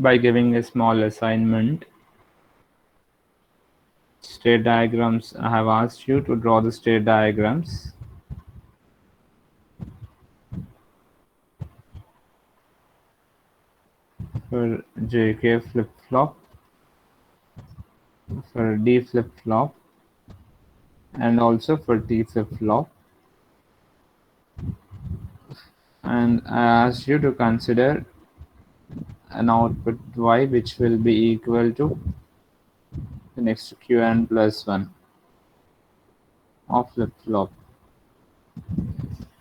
by giving a small assignment. State diagrams. I have asked you to draw the state diagrams. For JK flip-flop, for D flip-flop, and also for T flip-flop. And I asked you to consider an output Y which will be equal to the next Qn plus 1 of flip-flop.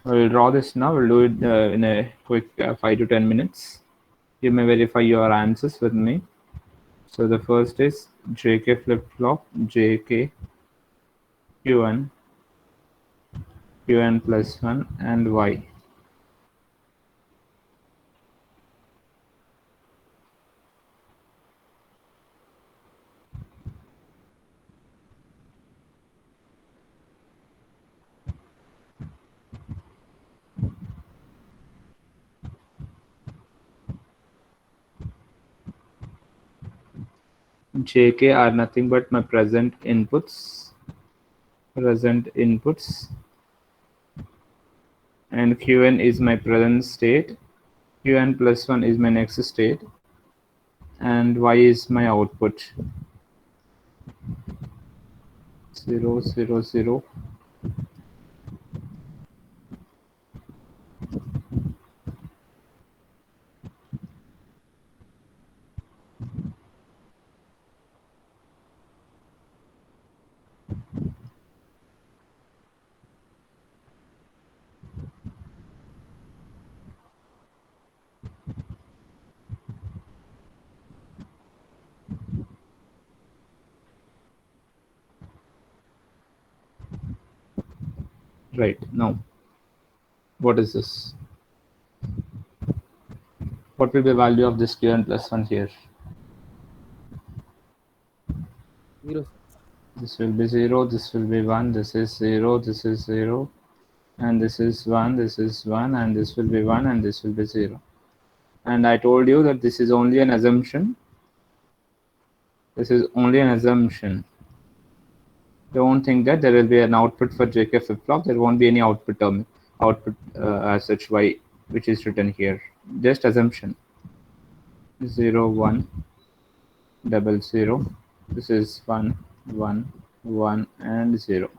We'll draw this now. We'll do it in a quick 5 to 10 minutes. You may verify your answers with me. So the first is JK flip-flop, JK, Qn, Qn plus 1, and Y. JK are nothing but my present inputs, and Qn is my present state, Qn plus 1 is my next state, and Y is my output. 0, 0, 0. Right, now, what is this? What will be the value of this Qn plus 1 here? 0. This will be 0, this will be 1, this is 0, this is 0, and this is 1, this is 1, and this will be 1, and this will be 0. And I told you that this is only an assumption. This is only an assumption. Don't think that there will be an output for JK flip-flop. There won't be any output term, as such Y, which is written here. Just assumption. 0, 1, 0, 0. This is 1, 1, 1, and 0.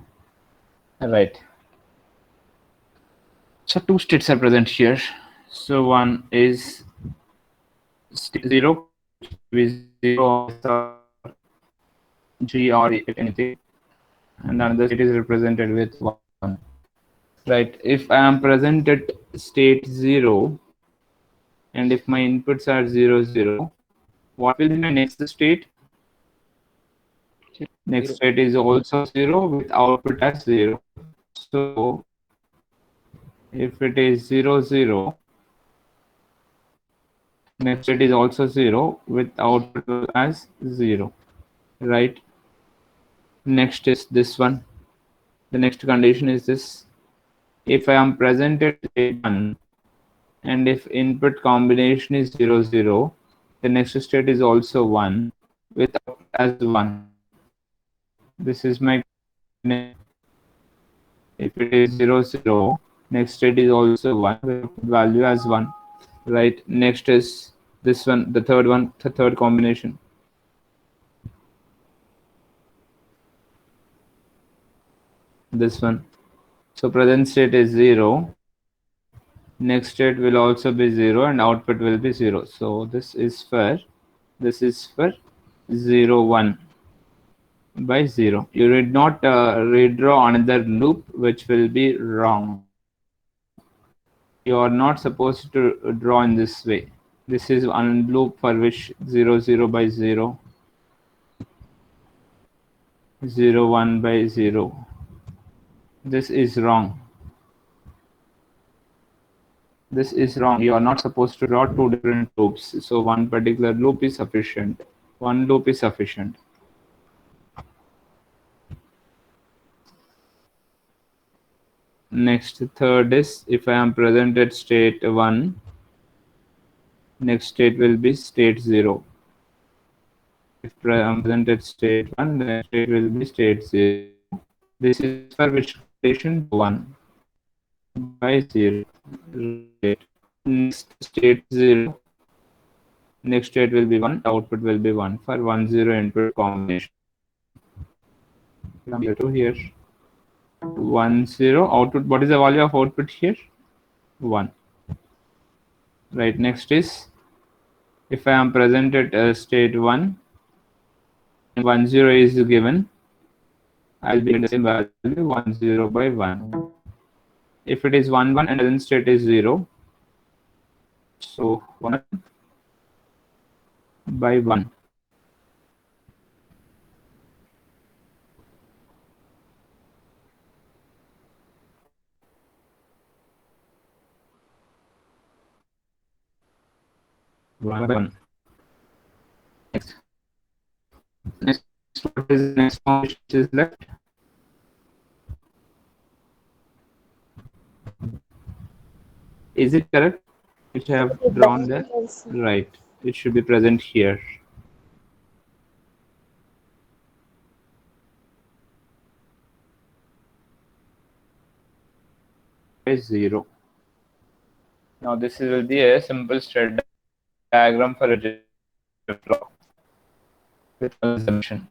All right. So two states are present here. So one is state 0, with 0 or G or anything, and another state is represented with 1. Right. If I am present at state 0, and if my inputs are 0, 0, what will be my next state? Next state is also 0 with output as 0. So if it is 0, 0, next state is also 0 with output as 0. Right. Next is this one. The next condition is this. If I am present at state 1, and if input combination is 0, 0, the next state is also 1 with output as 1. This is my, if it is 0, 0, next state is also 1 with value as 1. Right. Next is this one, the third one, the third combination. This one. So present state is 0. Next state will also be 0 and output will be 0. So this is for 0, 1 by 0. You did not redraw another loop, which will be wrong. You are not supposed to draw in this way. This is one loop for which 0, 0 by 0, 0, 1 by 0. This is wrong. This is wrong. You are not supposed to draw two different loops. So one particular loop is sufficient. One loop is sufficient. Next, third is if I am present at state 1, Next state will be state 0. If present at state 1, the next state will be state 0. This is for which condition? 1 by 0. Right. Next state 0. Next state will be 1. Output will be 1 for 1 0 input combination. From here to here. 1 0 output. What is the value of output here? 1. Right. Next is if I am present at state 1 and 1 0 is given, I'll be in the same value 1 0 by 1. If it is 1 1 and present state is 0, so 1 by 1. One by 1. Next. Next, what is the next function which is left? Is it correct? Which I have drawn there? Right. It should be present here. Is 0. Now this will be a simple state diagram for a flip-flop with assumption.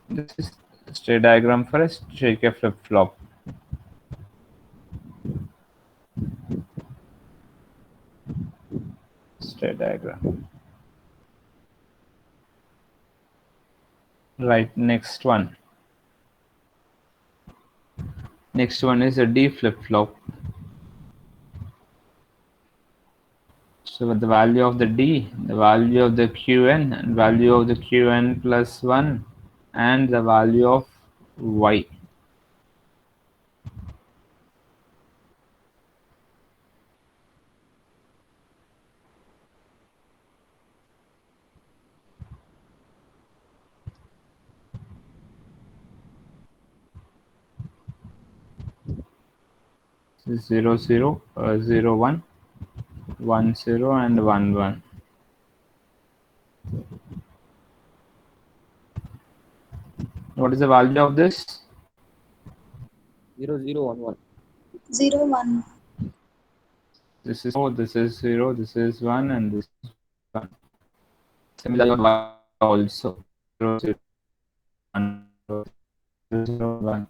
This is state diagram for a JK flip-flop. State diagram. Right, next one. Next one is a D flip-flop. So the value of the D, the value of the Qn, and value of the Qn plus 1, and the value of Y. So 0 0 0 1 1 0 and 1 1. What is the value of this? 0 0 1 1. 0 1. This is 0, this is 1, and this is 1. Similarly, Y also 0 0 1 0 1.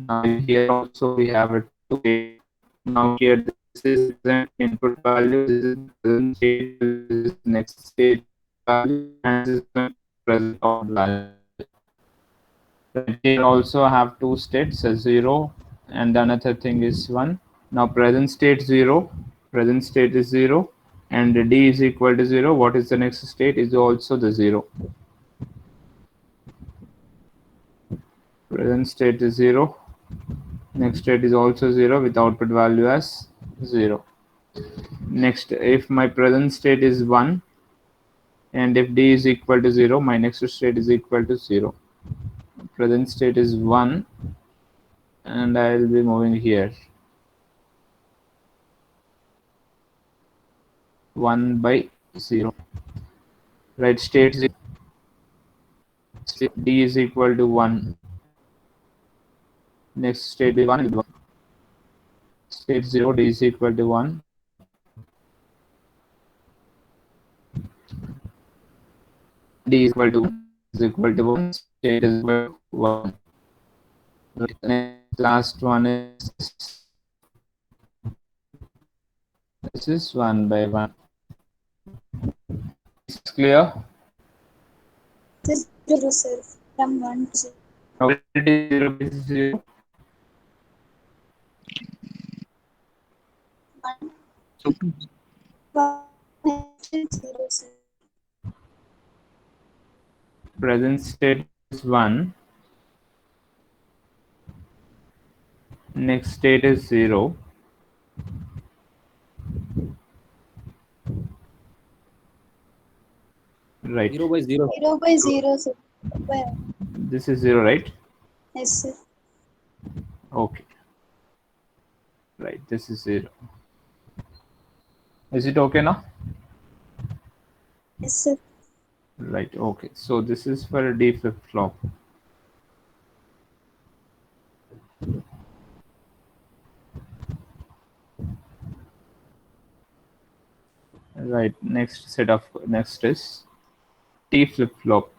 Now here also we have a 2. Now here this is the input value, this is present state, this is next state value, and this is the present output value. Right here also have two states, a 0 and another thing is 1. Now present state 0, present state is 0, and D is equal to 0. What is the next state? Is also the 0. Present state is 0. Next state is also 0 with output value as 0. Next, if my present state is 1 and if D is equal to 0, my next state is equal to 0. Present state is 1 and I will be moving here. 1 by 0. Right, state 0. State D is equal to 1. Next state is 1. State 0, D is equal to 1. D is equal to 1. State is equal to 1. Next, last one is this is 1 by 1. Is it clear? This is 0 sir. From 1 to 0. Now it is 0 by 0. 1. So 1 is 0 sir. present state is 1. Next state is 0. Right. 0 by 0. 0 by 0 sir. By This is 0, right? yes sir. Okay. Right, this is 0. Is it okay now? Yes, sir. Right, okay. So this is for a D flip-flop. Right, next is T flip-flop.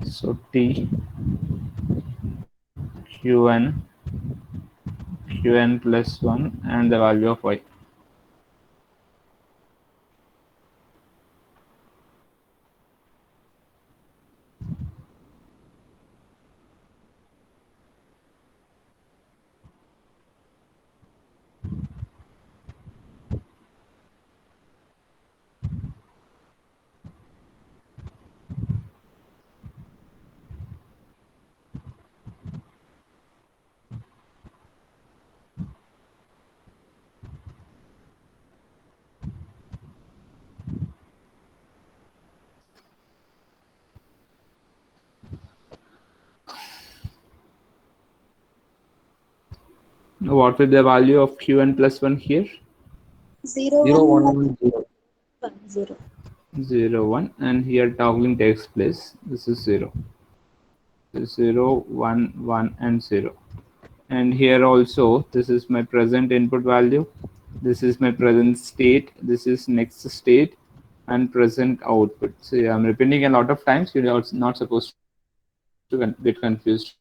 So T, Qn, Qn plus 1 and the value of y. What will the value of Qn plus 1 here? 0, 0, 1, 1, 1, 1, 0. 1, 0. 0, 1, and here toggling takes place. This is 0. 0, 1, 1, and 0. And here also, this is my present input value. This is my present state. This is next state and present output. See, I'm repeating a lot of times. You're not supposed to get confused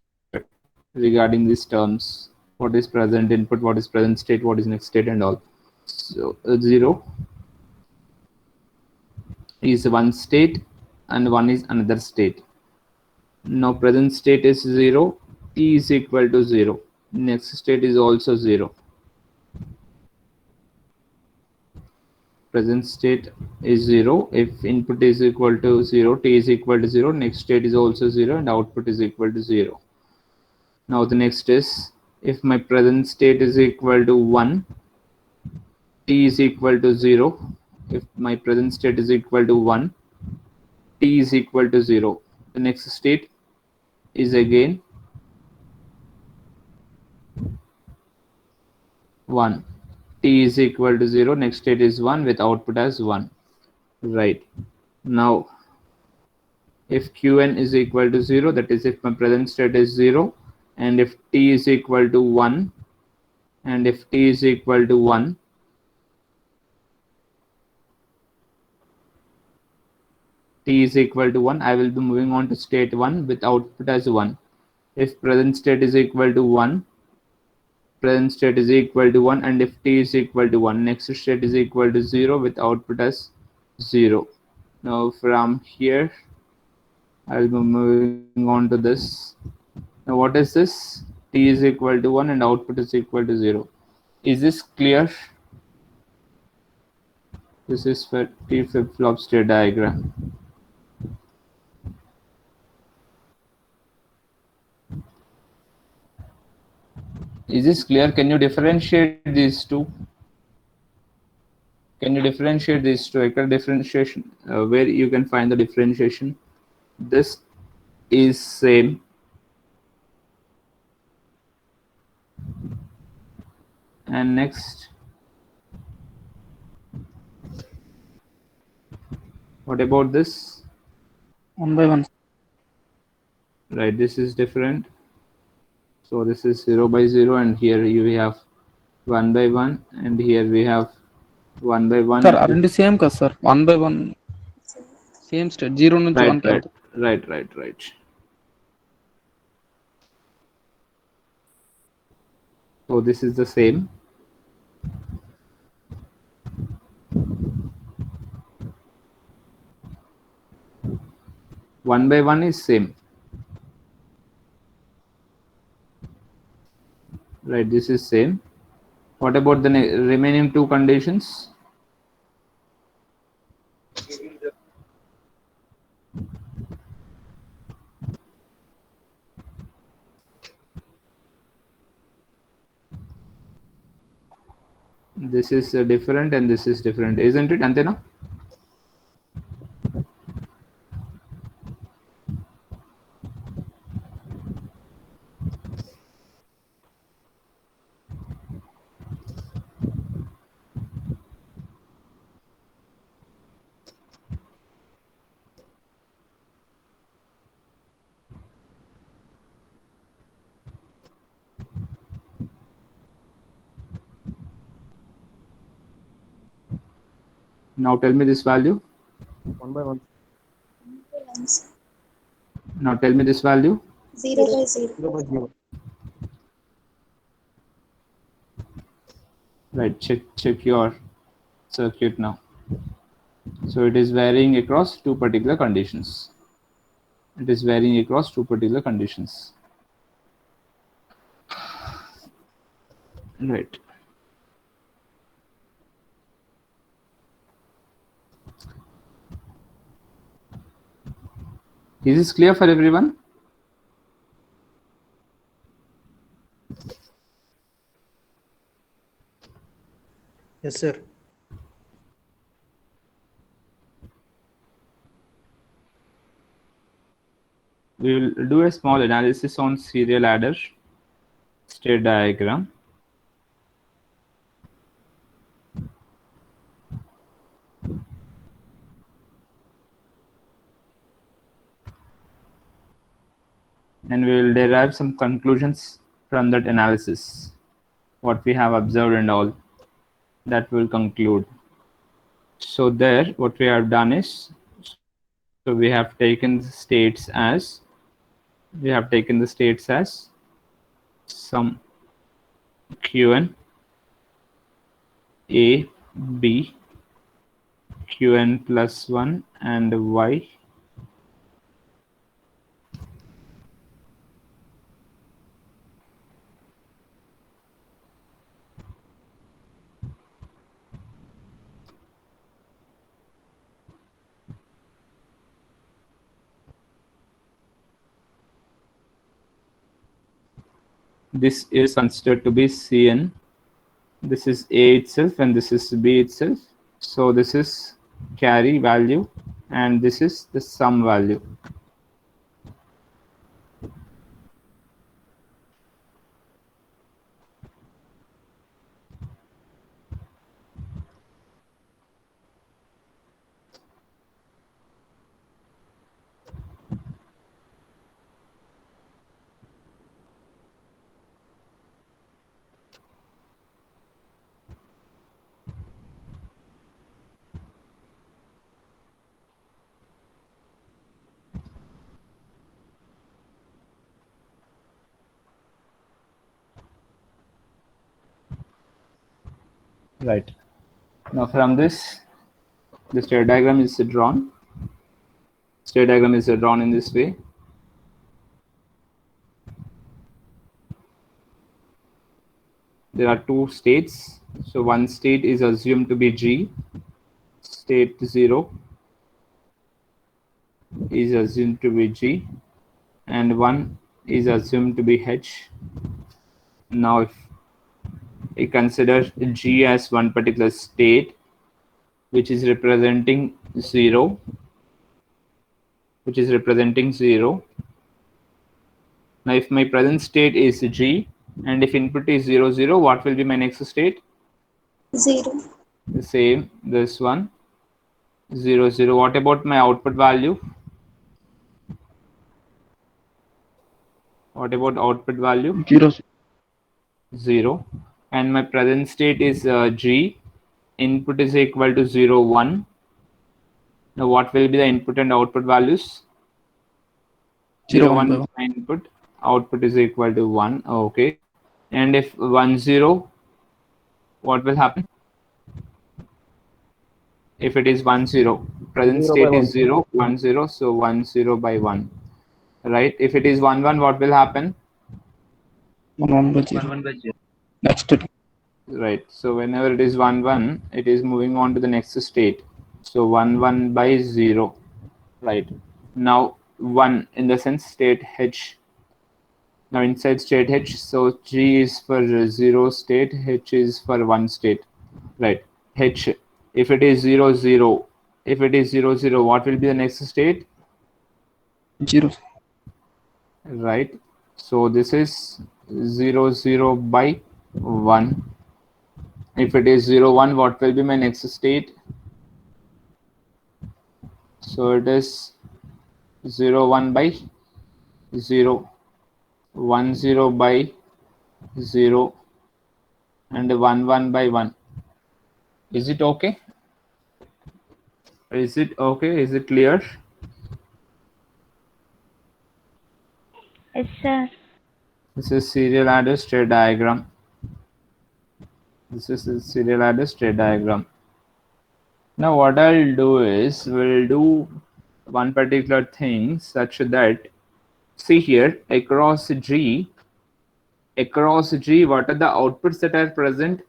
regarding these terms. What is present input? What is present state? What is next state and all. So 0 is one state and 1 is another state. Now present state is 0, t is equal to 0. Next state is also 0. Present state is 0. If input is equal to 0, t is equal to 0, next state is also 0 and output is equal to 0. Now the next is, if my present state is equal to 1, t is equal to 0. If my present state is equal to 1, t is equal to 0. The next state is again 1. T is equal to 0. Next state is 1 with output as 1. Right. Now, if Qn is equal to 0, that is if my present state is 0, and if t is equal to 1, and if t is equal to 1, t is equal to 1, I will be moving on to state 1 with output as 1. If present state is equal to 1, present state is equal to 1, and if t is equal to 1, next state is equal to 0 with output as 0. Now from here, I'll be moving on to this. Now what is this? T is equal to 1 and output is equal to 0. Is this clear? This is for T flip-flop state diagram. Is this clear? Can you differentiate these two? Can you differentiate these two? Differentiation, where you can find the differentiation. This is same. And next, what about this? 1 by 1. Right, this is different. So this is 0 by 0, and here we have 1 by 1, and here we have 1 by 1. Sir, రెండు same కదా sir 1 by 1 same state 0 నుంచి 1 కి వెళ్తాం. Right. So this is the same. One by one is same. Right, this is same. What about the remaining two conditions? This is different and this is different, isn't it, Antena? Now tell me this value. 1 by 1. 1, sir. Now tell me this value. 0 by 0. 0 by 0. Right, check your circuit now. So it is varying across two particular conditions. It is varying across two particular conditions. Right. Is this clear for everyone? Yes, sir. We will do a small analysis on serial adder state diagram. And we will derive some conclusions from that analysis. What we have observed and all that will conclude. So there, what we have done is, so we have taken the states as some Qn A, B, Qn plus 1 and Y. This is considered to be Cn. This is A itself and this is B itself. So this is carry value and this is the sum value. Right. Now from this, the state diagram is drawn. State diagram is drawn in this way. There are two states. So one state is assumed to be G. State 0 is assumed to be G. And one is assumed to be H. Now if we consider G as one particular state, which is representing 0, Now if my present state is G and if input is 0, 0, what will be my next state? 0. The same, this one, 0, 0. What about my output value? What about output value? 0. 0. And my present state is G. Input is equal to 0, 1. Now what will be the input and output values? 0, 1 is my input. Output is equal to 1. Okay. And if 1, 0, what will happen? If it is 1, 0, present state is 0, 1, 0, so 1, 0 by 1. Right? If it is 1, 1, what will happen? 1 by 0. Next. Right. So whenever it is 1, 1, it is moving on to the next state. So 1, 1 by 0. Right. Now 1 in the sense state H. Now inside state H, so G is for 0 state, H is for 1 state. Right. H, if it is 0, 0, if it is 0, 0, what will be the next state? 0. Right. So this is 0, 0 by 1. If it is 0, 1, what will be my next state? So it is 0, 1 by 0, 1, 0 by 0, and 1, 1 by 1. Is it okay? Is it okay? Is it clear? Yes, sir. This is serial address state diagram. This is the serial address state diagram. Now what I'll do is we'll do one particular thing such that, see here, across G, what are the outputs that are present?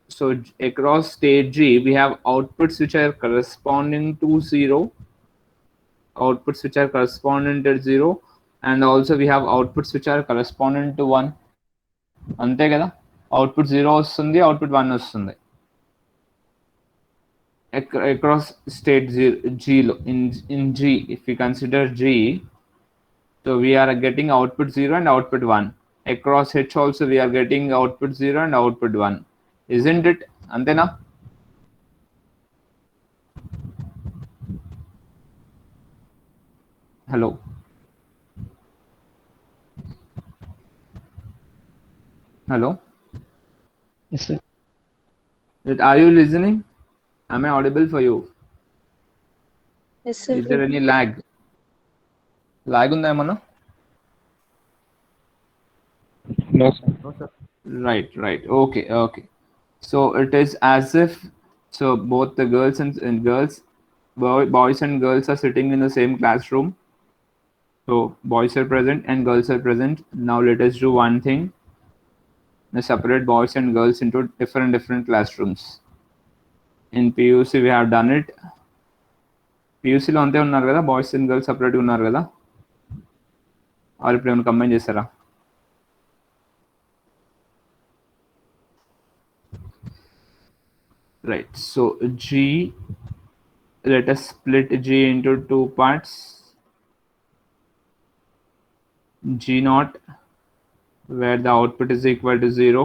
So across state G, we have outputs which are corresponding to 0, outputs which are corresponding to 0, and also we have outputs which are corresponding to 1. అంతే కదా, output 0 వస్తుంది, output 1 వస్తుంది across state G in G. If we consider G, so we are getting output 0 and output 1. Across H also we are getting output 0 and output 1. Isn't it? Antena? Hello. Hello. Yes, sir. Are you listening? Am I audible for you? Yes, sir. Is there any lag? Lag unda emana? No, sir. Right. Okay. So it is as if, so both the girls and boys and girls are sitting in the same classroom. So boys are present and girls are present. Now let us do one thing. Let's separate boys and girls into different classrooms. In PUC we have done it. PUC లో అంతే ఉన్నారు కదా, boys and girls సపరేట్గా ఉన్నారు కదా, వాళ్ళు ఇప్పుడు ఏమైనా కంబైన్ చేస్తారా? Right, so G, let us split G into two parts. G naught, where the output is equal to 0,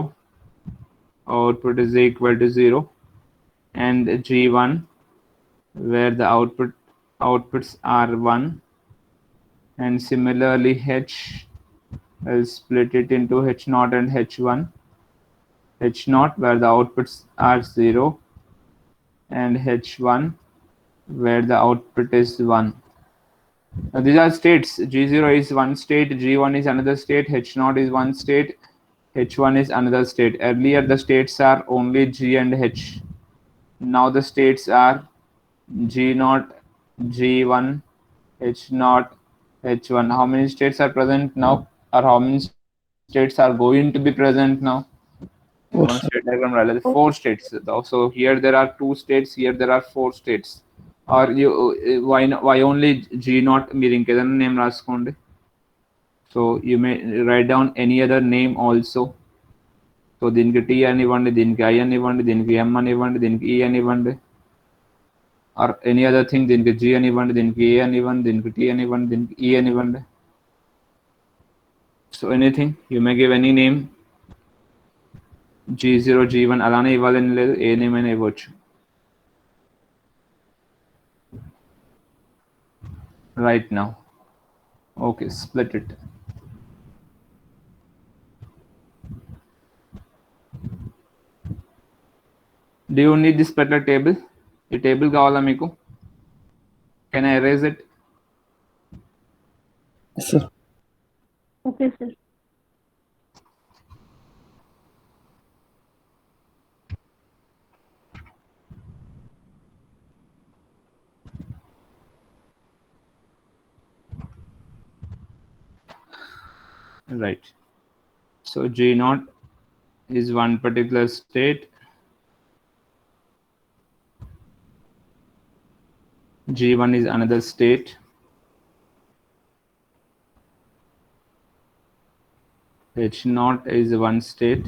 and G1, where the outputs are 1, and similarly H, I'll split it into H naught and H1. H naught, where the outputs are 0, and H1, where the output is 1. Now these are states. G0 is one state, G1 is another state, H0 is one state, H1 is another state. Earlier the states are only G and H. Now the states are G0, G1, H0, H1. How many states are present now, or how many states are going to be present now? Four, State diagram, 4 states. So here there are 2 states, here there are 4 states. Or you why only G0? మీరు ఇంకేదైనా name రాసుకోండి. So you may write down any other name also. So దీనికి T అనివ్వండి, దీనికి I అనివ్వండి, దీనికి M అనివ్వండి, దీనికి E అనివ్వండి, ఆర్ ఎనీ అదర్ థింగ్. దీనికి G అనివ్వండి, దీనికి A అనివ్వండి, దీనికి T అనివ్వండి, దీనికి E అనివ్వండి. So anything you may give any name. G0, G1 అలానే ఇవ్వాలని లేదు, ఏ నేమ్ అయినా ఇవ్వచ్చు. Right now. Okay, split it. Do you need this particular table? ఈ టేబుల్ కావాలా మీకు? Can I erase it? Yes, sir. Okay, sir. Right. So G0 is one particular state. G1 is another state. H0 is one state.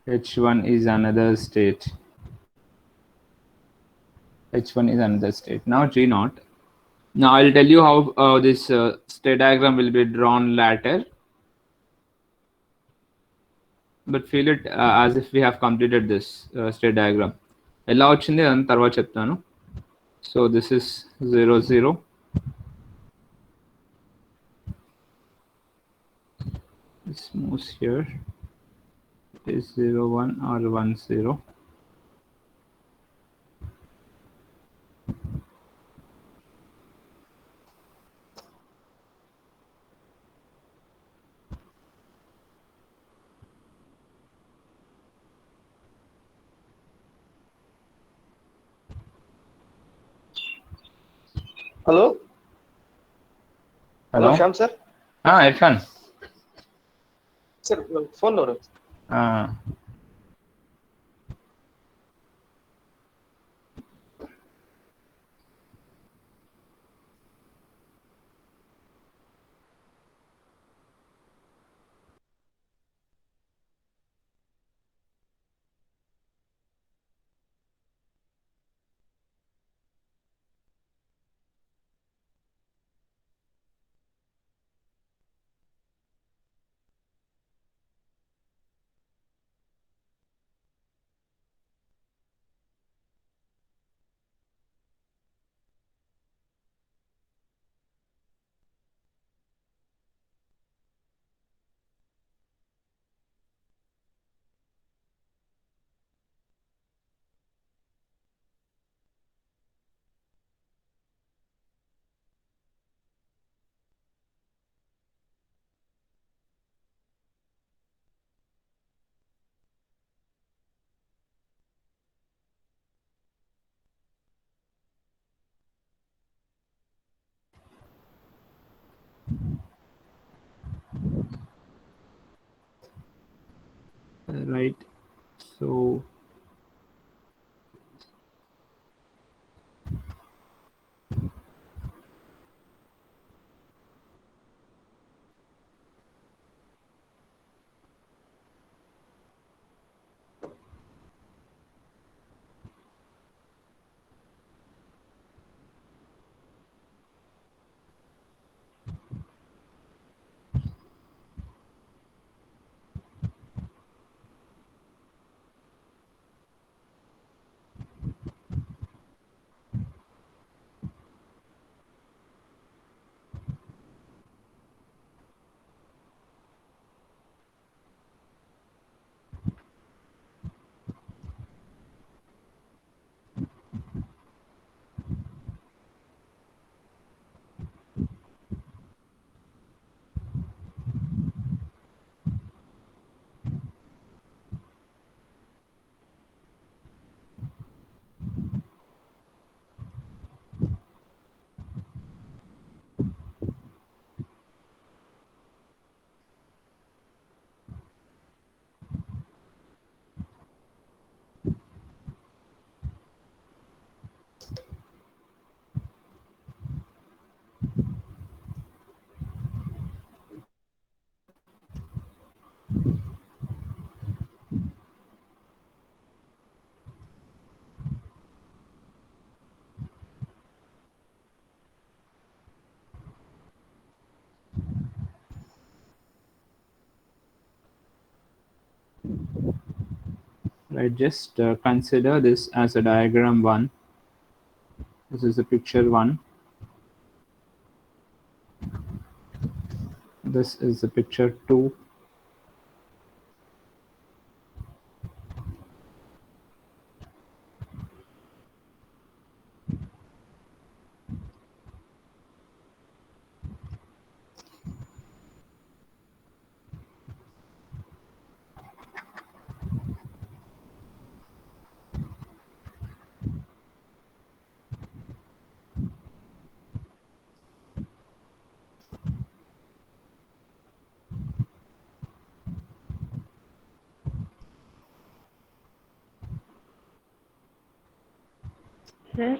H1 is another state. H1 is another state. Now G0. Now I'll tell you how this state diagram will be drawn later. But feel it as if we have completed this state diagram. ఎలా వచ్చింది అని తర్వాత చెప్తాను. So this is 0 0. This moves here. It is 0 1 or 1 0. Hello hello Hello? Shyam sir. Irfan. Sir phone ನೋಡು. Uh, right. So right, just consider this as a diagram 1. This is a picture 1. This is the picture 2. Sir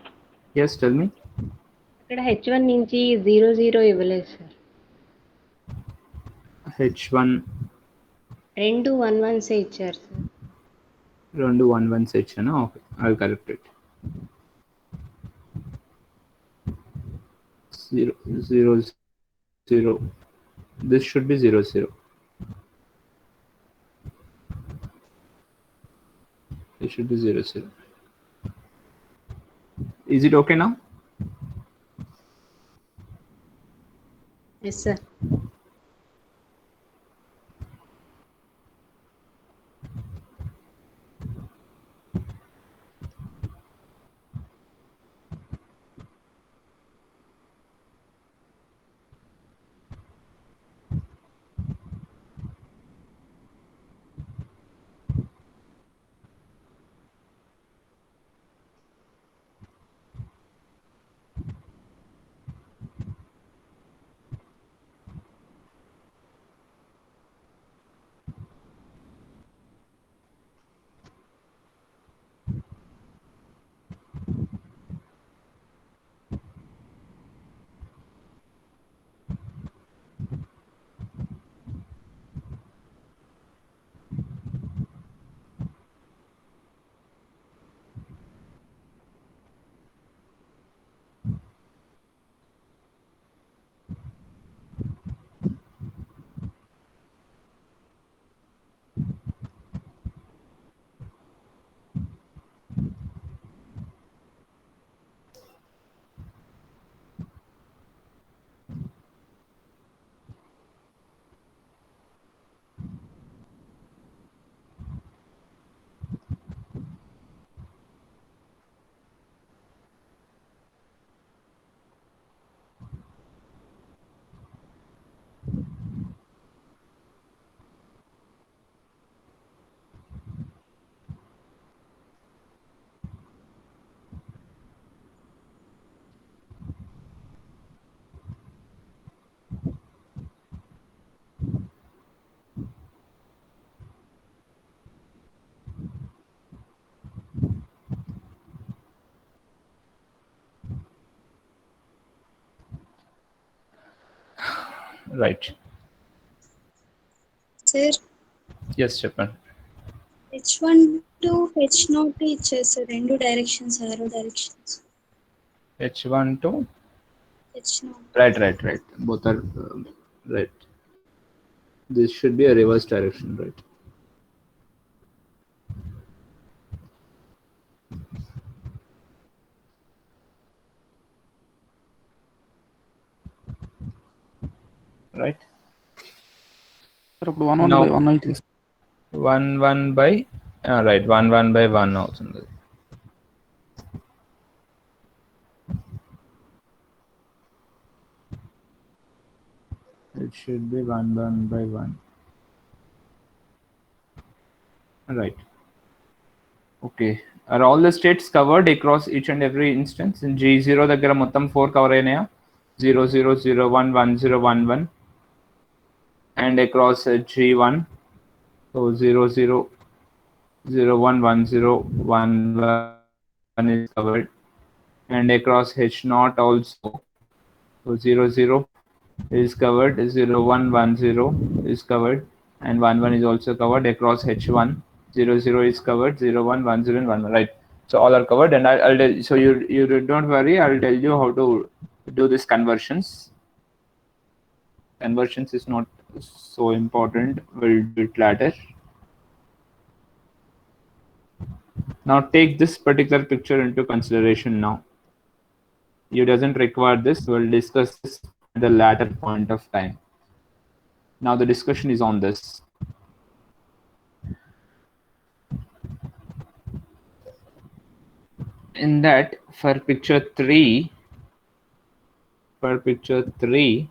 Yes, tell me. ఇక్కడ H1 నుంచి 00 ఇవ్వలేదు sir. H1 రెండు 11 ఇచ్చారు sir. 2 1 1 section. Okay, I'll correct it. 0 0 0. This should be 0 0. It should be 0 0. Is it okay now? Yes sir. Right. Sir, Yes, Chapman. H1 to H0 ఇచ్చేసారు రెండు directions arrow directions. H1 to H0. right. Both are right. This should be a reverse direction, right? Right. Sir ఇప్పుడు 1 Now- by 1 అయితే 1 by right, 1 by 1 అవుతుంది. It should be 1 by 1. Right. Okay. Are all the states covered across each and every instance? In G0 దగ్గర మొత్తం 4 cover అయినాయా? 0 0 0 1 1 0 1 1 and across G1, so 0 0 0 1 1 0 1 1 is covered, and across H0 also, so 0 0 is covered, 0 1 1 0 is covered, and 1 1 is also covered. Across H1, 0 0 is covered, 0 1 1 0 and 1 1, right? So all are covered, and I'll tell, so you don't worry, I'll tell you how to do this conversions. Conversions is not so important, we'll do it later. Now take this particular picture into consideration now. You doesn't require this, we'll discuss this at the latter point of time. Now the discussion is on this. In that, for picture 3, for picture 3,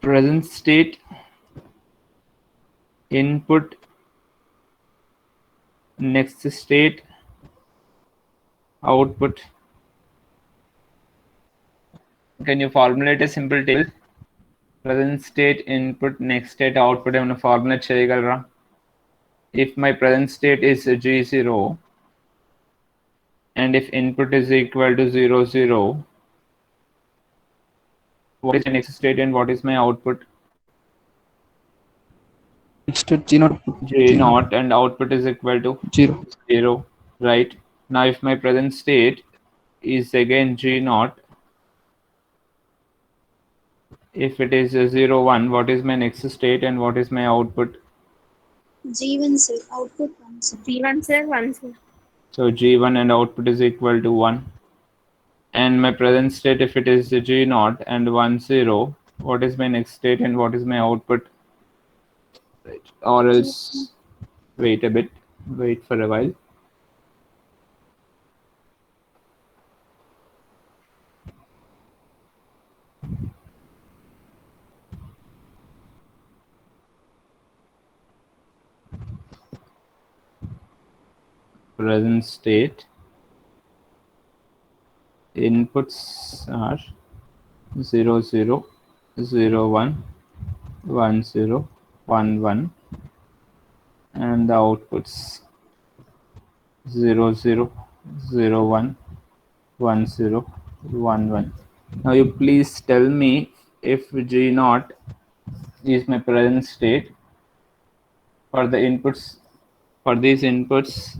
present state, input, next state, output. Can you formulate a simple table? Present state, input, next state, output. ఏమైనా formulate చేయగలరా? If my present state is G0 and if input is equal to 0 0, what is the next state and what is my output? next G0 G0 and output is equal to 0. 0, right? Now if my present state is again G0, if it is 0 1, what is my next state and what is my output? G1 sir, output 1 sir. G1 sir, 1 sir. So G1 and output is equal to 1. And my present state, if it is G0 and 1 0, what is my next state and what is my output? Right. Or else wait a bit, wait for a while. Present state, inputs are 0 0 0 1 1 0 1 1 and the outputs 0 0 0 1 1 0 1 1. Now you please tell me if G0 is my present state for the inputs, for these inputs.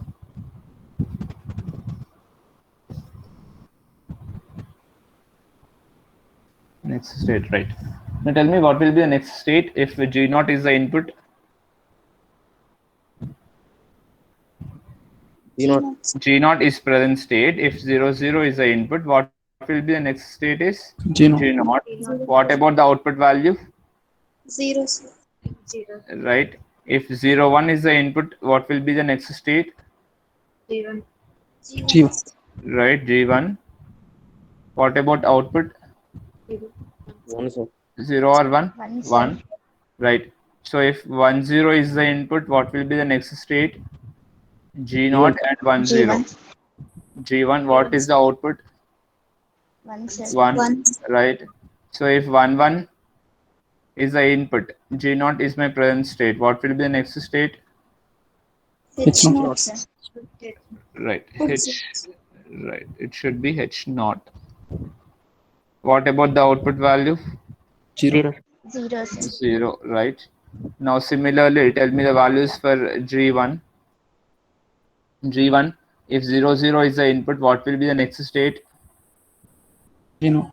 Next state, right? Now tell me what will be the next state if G0 is the input. G0 is present state. If 0 0 is the input, what will be the next state is G0. G0. What about the output value? 0 sir. Right. If 0 1 is the input, what will be the next state? G1 G1. Right, G1. What about output? 0 or 1? 1. Right. So if 1 0 is the input, what will be the next state? G0 and 1 0. G1, what is the output? 1 sir. 1. Right. So if 1 1 is the input. G naught is my present state. What will be the next state? H not. naught, sir. Right. Oops. H. Right. It should be H naught. What about the output value? 0. 0, sir. 0. Right. Now similarly, tell me the values for G1. G1. If 0, 0 is the input, what will be the next state? G naught.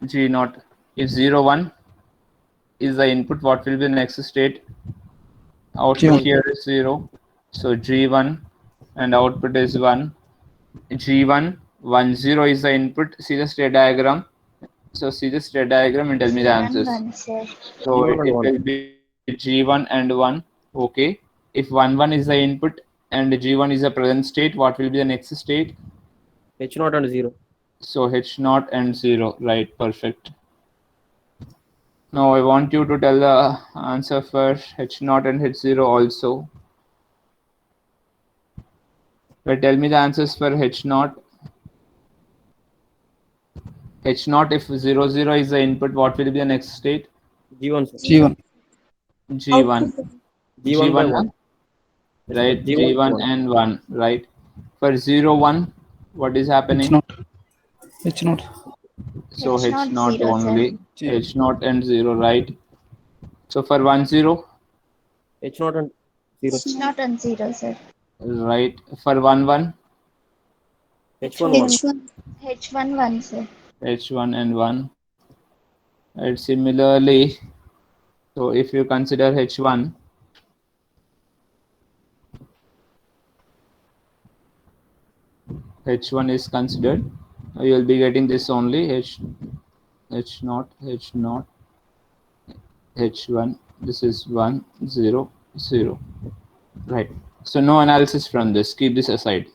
G naught. If 0, 1 is the input, what will be the next state? Output G1. here is 0. So G1 and output is 1. G1, 1, 0 is the input. See the state diagram. So see the state diagram and tell me the 1, answers. 1, sir. So it will be G1 and 1. Okay. If 1, 1 is the input and G1 is the present state, what will be the next state? H naught and 0. So H naught and 0. Right. Perfect. Now I want you to tell the answer for H naught and H0 also. But tell me the answers for H naught. H naught, if 0, 0 is the input, what will be the next state? G1, sir. G1. G1. Output. G1 by 1. Right. G1 G1 and 1. Right. For 0, 1, what is H happening? naught. H naught. So H H naught, naught 0, only. sir. H naught and 0. Right. So for 1, 0. H naught and 0. H naught and 0, sir. Right. For 1, 1. H1 1. H1. H1, 1, sir. H1 and 1. Right. Similarly, so if you consider H1, H1 is considered, you will be getting this only H naught, H1. This is 1, 0, 0. Right. So no analysis from this. Keep this aside.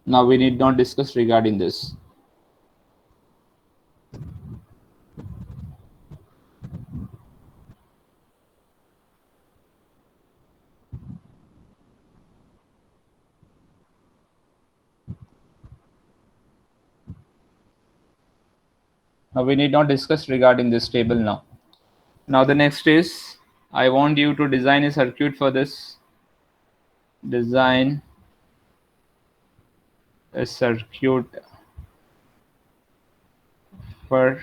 Now we need not discuss regarding this. Now we need not discuss regarding this table now. Now the next is, I want you to design a circuit for this. Design a circuit for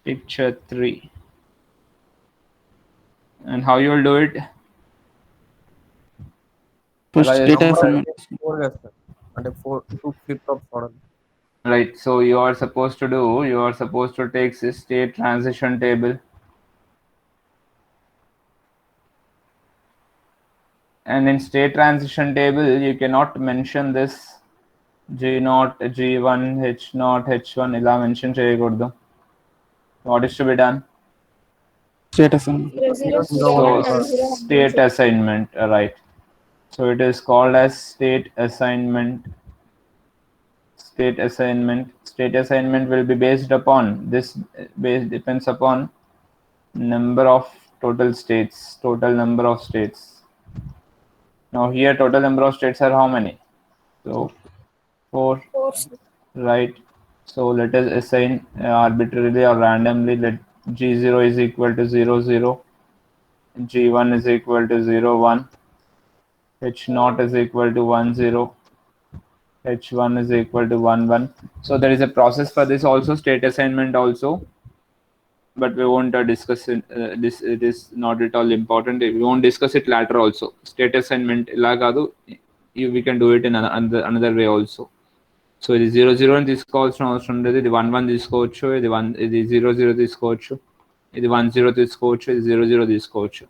picture 3. And how you will do it? First Well, data assignment. 4 yes, sir. And 2 flip-flops order. Right. So you are supposed to take this state transition table. And in state transition table, you cannot mention this G0, G1, H0, H1 ila mention cheyakuddu. What is to be done? State assignment. 0, 0, So 0, 0, state assignment, right? So it is called as state assignment. State assignment. State assignment will be based upon this. Depends upon number of total states. Total number of states. Now here total number of states are how many? So 4. 4. Right. So let us assign arbitrarily or randomly. Let G0 is equal to 0, 0. G1 is equal to 0, 1. H0 is equal to 1, 0. H1 is equal to 1, 1. So there is a process for this also, state assignment also. But we won't discuss it. This it is not at all important. We won't discuss it later also. State assignment we can do it in another way also. So ఇది 0, 0 అని తీసుకోవాల్సిన అవసరం ఉండదు. ఇది 1, 1 తీసుకోవచ్చు. ఇది 0, 0 తీసుకోవచ్చు. ఇది 1, 0 తీసుకోవచ్చు. ఇది 0, 0 తీసుకోవచ్చు.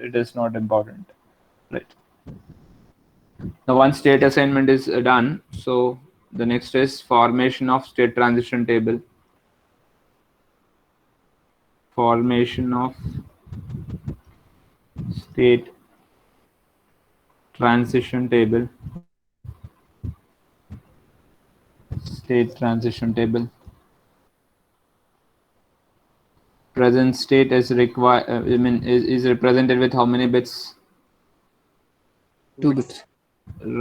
It is not important, right? Now once state assignment is done, so the next is formation of state transition table. Formation of state transition table. State transition table. Present state is is represented with how many bits? 2 bits.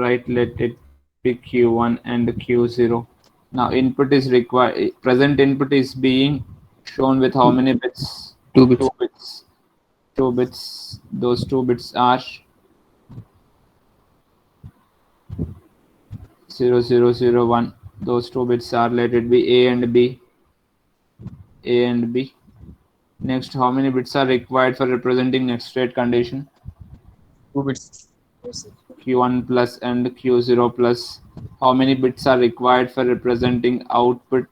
Right, let it be Q1 and Q0. Now input is required. Present input is being shown with how many bits? 2 bits. 2 bits. 2 bits. Those 2 bits are 0, 0, 0, 1. Those 2 bits are, let it be A and B. A and B. Next, how many bits are required for representing next state condition? 2 bits. Q1 plus and Q0 plus. How many bits are required for representing output?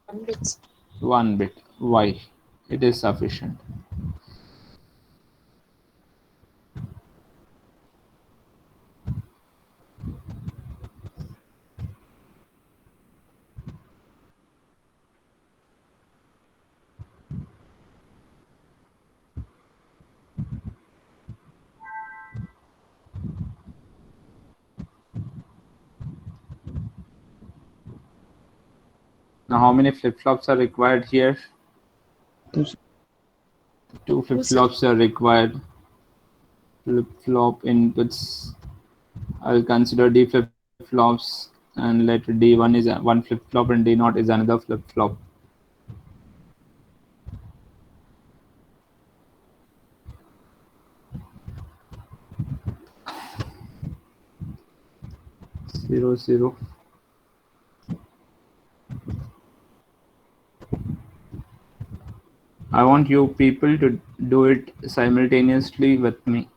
1 bit. 1 bit. Why? It is sufficient. Now, how many flip-flops are required here? 2 flip-flops are required. Flip-flop inputs. I'll consider D flip-flops and let D1 is one flip-flop and D0 is another flip-flop. Zero, zero. I want you people to do it simultaneously with me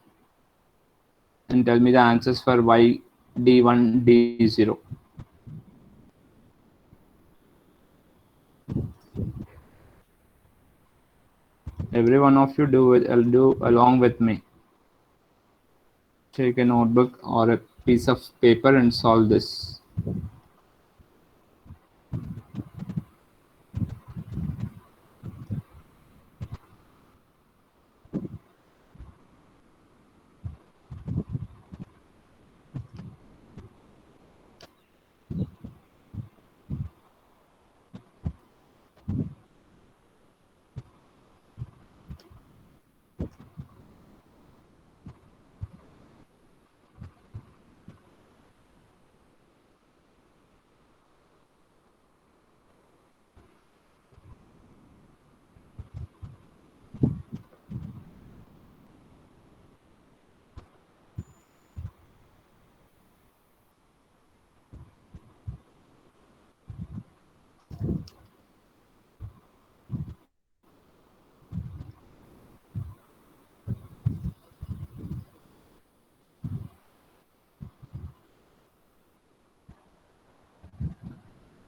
and tell me the answers for Y, D1, D0. Every one of you do it. I'll do along with me. Take a notebook or a piece of paper and solve this.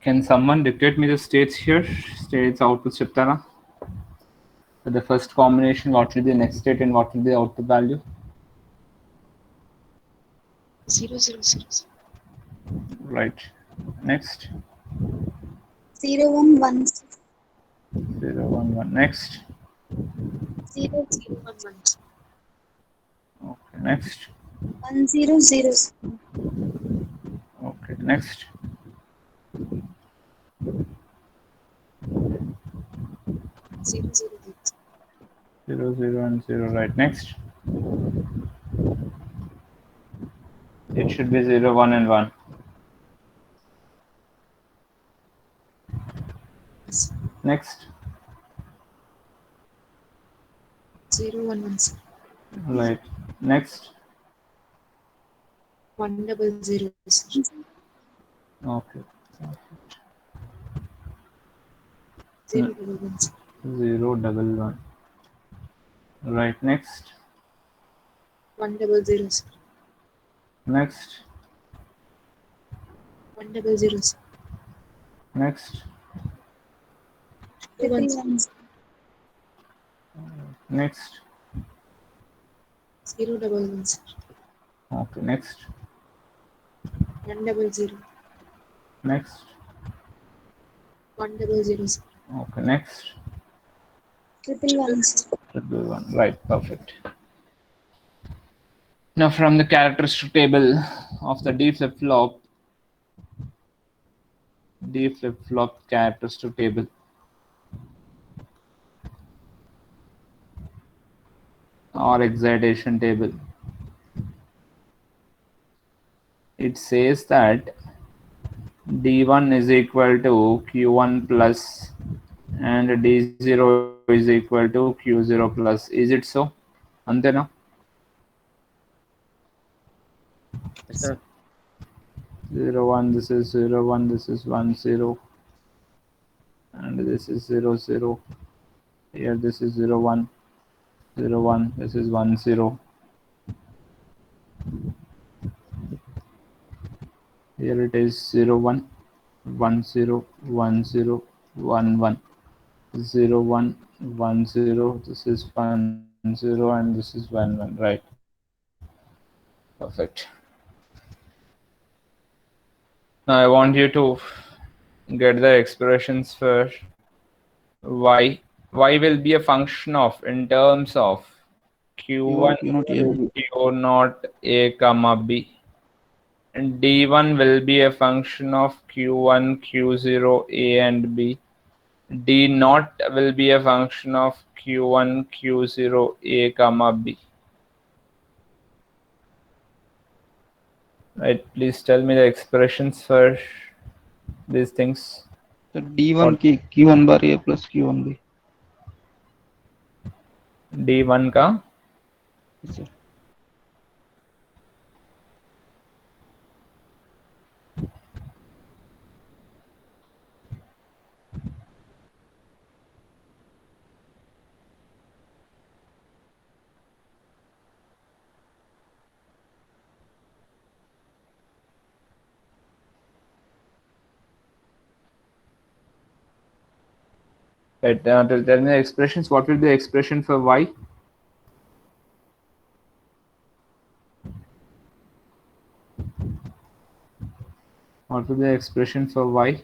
Can someone dictate me the states here? States output cheptara. For the first combination, what will be the next state and what will be the output value? 0, 0, 0. Right. Next. 0, 1, 1. 0, 1, 1. Next. 0, 0, 1, 1. Okay. Next. 1, 0, 0. Okay. Next. 0, 0, 8. 0, 0, and 0. Right. Next. It should be 0, 1, and 1. Next. 0, 1, 1. Right. Next. 1, 0, 0. Okay. 0, 1, 1. 0, 1, 1. Right. Next. 1, 0, 0. Next. 1, 0, 0. Next. 3, 1. Next. 0, 1, 1. Okay. Next. 1, 0, 0. Next. 1, 0, 0. Okay. Next. 1, 1. Right. Perfect. Now from the characteristic table of the D flip-flop, characteristic table. Or excitation table. It says that D1 is equal to Q1 plus and D0 is equal to Q0 plus. Is it so? Antena? Yes, sir. 0 1, this is 0 1, this is 1 0, and this is 0 0. Here this is 0 1 0 1, this is 1 0. Here it is 0 1 1 0 1 0 1 1 0 1 1 0. This is 1 0 and this is 1 1. Right. Perfect. Now I want you to get the expressions for y. Y will be a function of in terms of Q1 Q naught A comma B. And D1 will be a function of Q1 Q0 A and B. D naught will be a function of Q1 Q0 A comma B. Right, please tell me the expressions for these things. So D1 की Q1 bar A plus Q1 B. D1 का Yes, sir. right, tell me the expressions. What will be the expression for y? What will be the expression for y?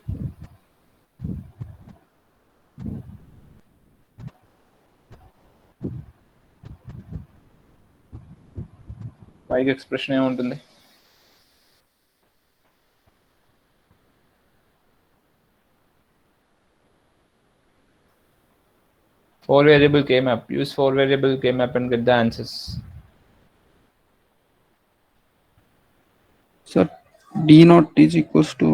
Y expression ఏముంటుంది? Four variable K-map. Use four variable K-map and get the answers. Sir, D naught is equals to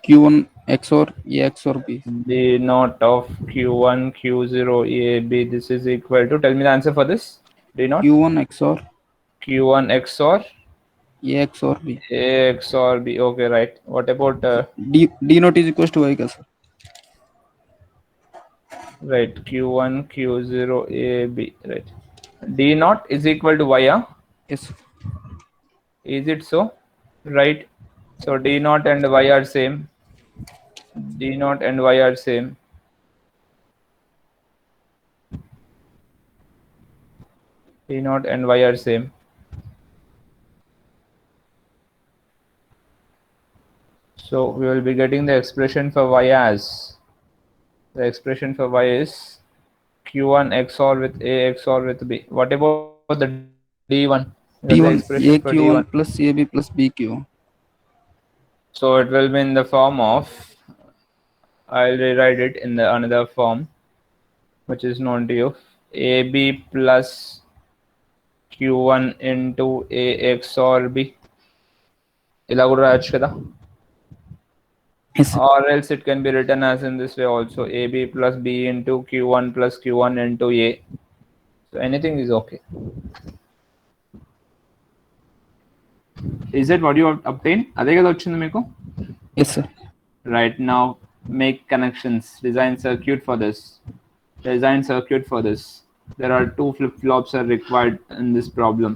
Q1 XOR A XOR B. D naught of Q1 Q0 A B. This is equal to. Tell me the answer for this. D naught. Q1 XOR Q1 XOR A XOR B. A XOR B. Okay, right. What about D naught is equals to Y का sir. right? Q1 Q0 A B. Right. D naught is equal to Y. Huh? Yes. Is it so? Right. So D naught and Y are same. D naught and Y are same. D naught and Y are same. So we will be getting the expression for Y as the expression for Y is Q1 XOR with A XOR with B. What about the D1? D1 expression for AQ1 D1 plus AB plus BQ. So it will be in the form of, I'll rewrite it in the another form, which is known to you, AB plus Q1 into A XOR B. ఇలా కూడా రాయొచ్చు కదా? Yes, sir. Or else it can be written as in this way also, AB plus B into Q1 plus Q1 into A. So anything is okay. Is it what you have obtained? అదే కదా వచ్చింది మీకు? Yes, sir. Right, now make connections, design circuit for this. Design circuit for this. There are two flip-flops are required in this problem.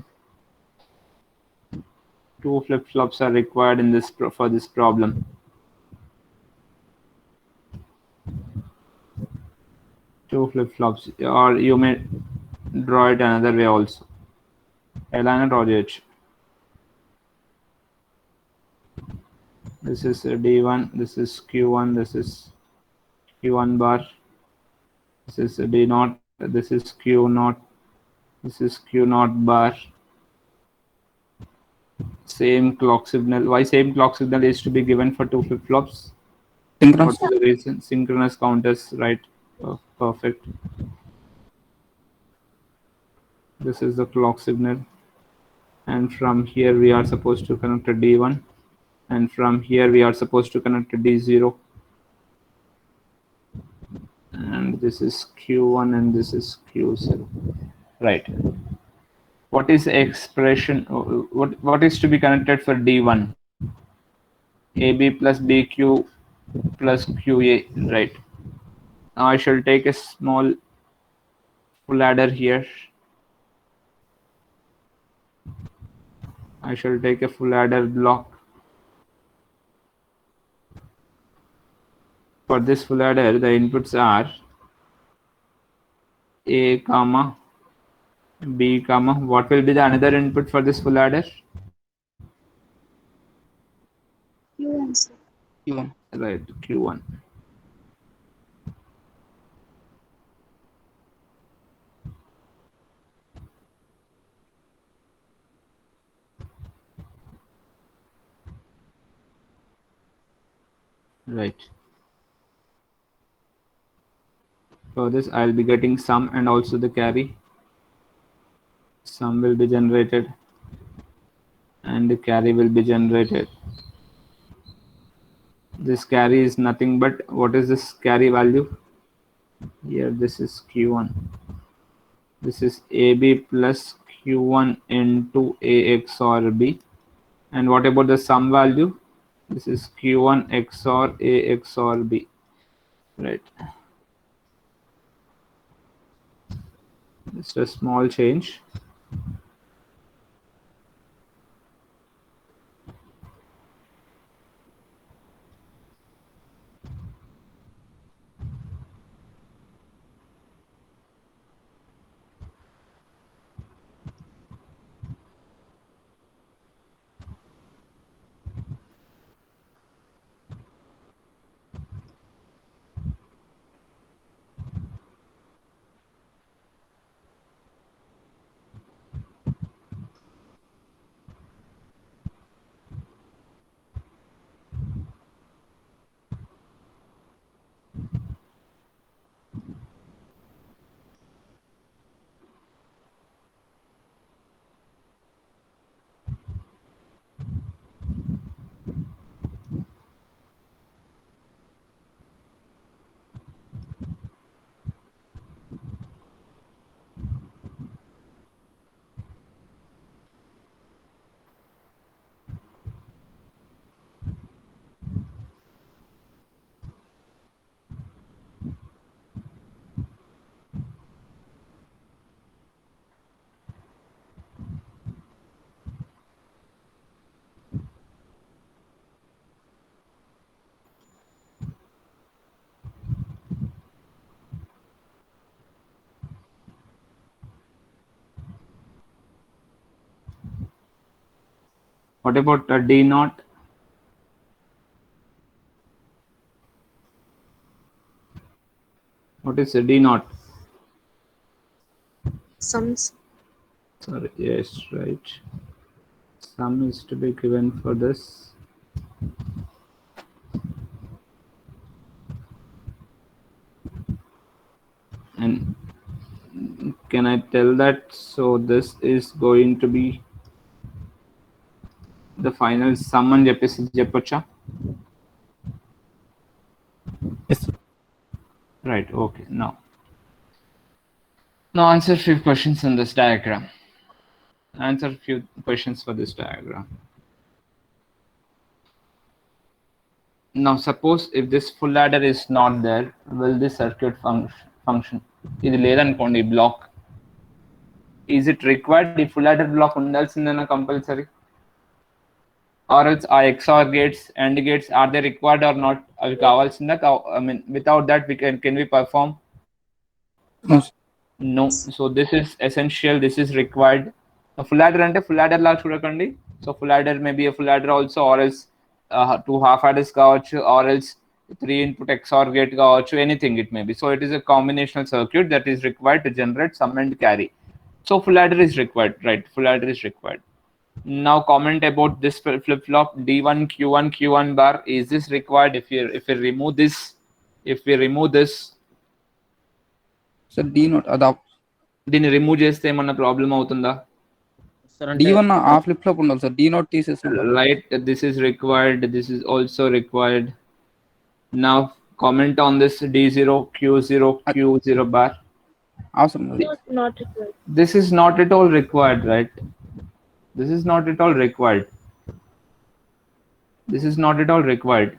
Two flip-flops are required in this for this problem. Two flip-flops, or you may draw it another way also. Elana draw it. This is D1, this is Q1, this is Q1 bar, this is D0, this is Q0, this is Q0 bar. Same clock signal. Why same clock signal is to be given for two flip-flops? Synchronous. What is the reason? Synchronous counters, right? Oh, perfect. This is the clock signal, and from here we are supposed to connect a D1, and from here we are supposed to connect to D0, and this is Q1 and this is Q0, right? What is the expression, what is to be connected for D1? AB plus BQ plus QA, right? Now I shall take a small full adder here. I shall take a full adder block. For this full adder, the inputs are A comma B comma. What will be the another input for this full adder? Q1, sir. Q1. Right, Q1. Right. For this, I'll be getting sum and also the carry. Sum will be generated and the carry will be generated. This carry is nothing but, what is this carry value? Here, this is Q1. This is AB plus Q1 into A XOR B. And what about the sum value? This is Q1 XOR A XOR B. Right. Just a small change. What about D naught? What is a D naught? Sums. Sorry, yes, right. Sum is to be given for this. And can I tell that? So this is going to be the final sum and Jepacha. Yes. Right, okay, now answer few questions in this diagram. Answer few questions for this diagram. Now suppose if this full adder is not there, will this circuit function? This ledanukondi block. Is it required the full adder block undalsindana compulsory? Or else our XOR gates, AND gates, are they required or not? I mean, without that can we perform? No. No. So this is essential. This is required. A full adder ante full adder la chudakandi. So full adder may be a full adder also, or else 2 half adders kaavachu, or else 3 input XOR gate kaavachu, anything it may be. So it is a combinational circuit that is required to generate sum and carry. So full adder is required, right? Full adder is required. Now comment about this flip-flop D1 Q1 bar. Is this required? If we remove this, Sir, D not అదా దీన్ని remove చేస్తే ఏమన్నా problem అవుతుందా? Sir అంటే D1 ఆ flip flop ఉండాలి sir, D0 తీసేసిన Right, this is required, this is also required. Now comment on this D0, Q0, Q0 bar. అవసరం లేదు. Not required. This is not at all required, right? This is not at all required. This is not at all required.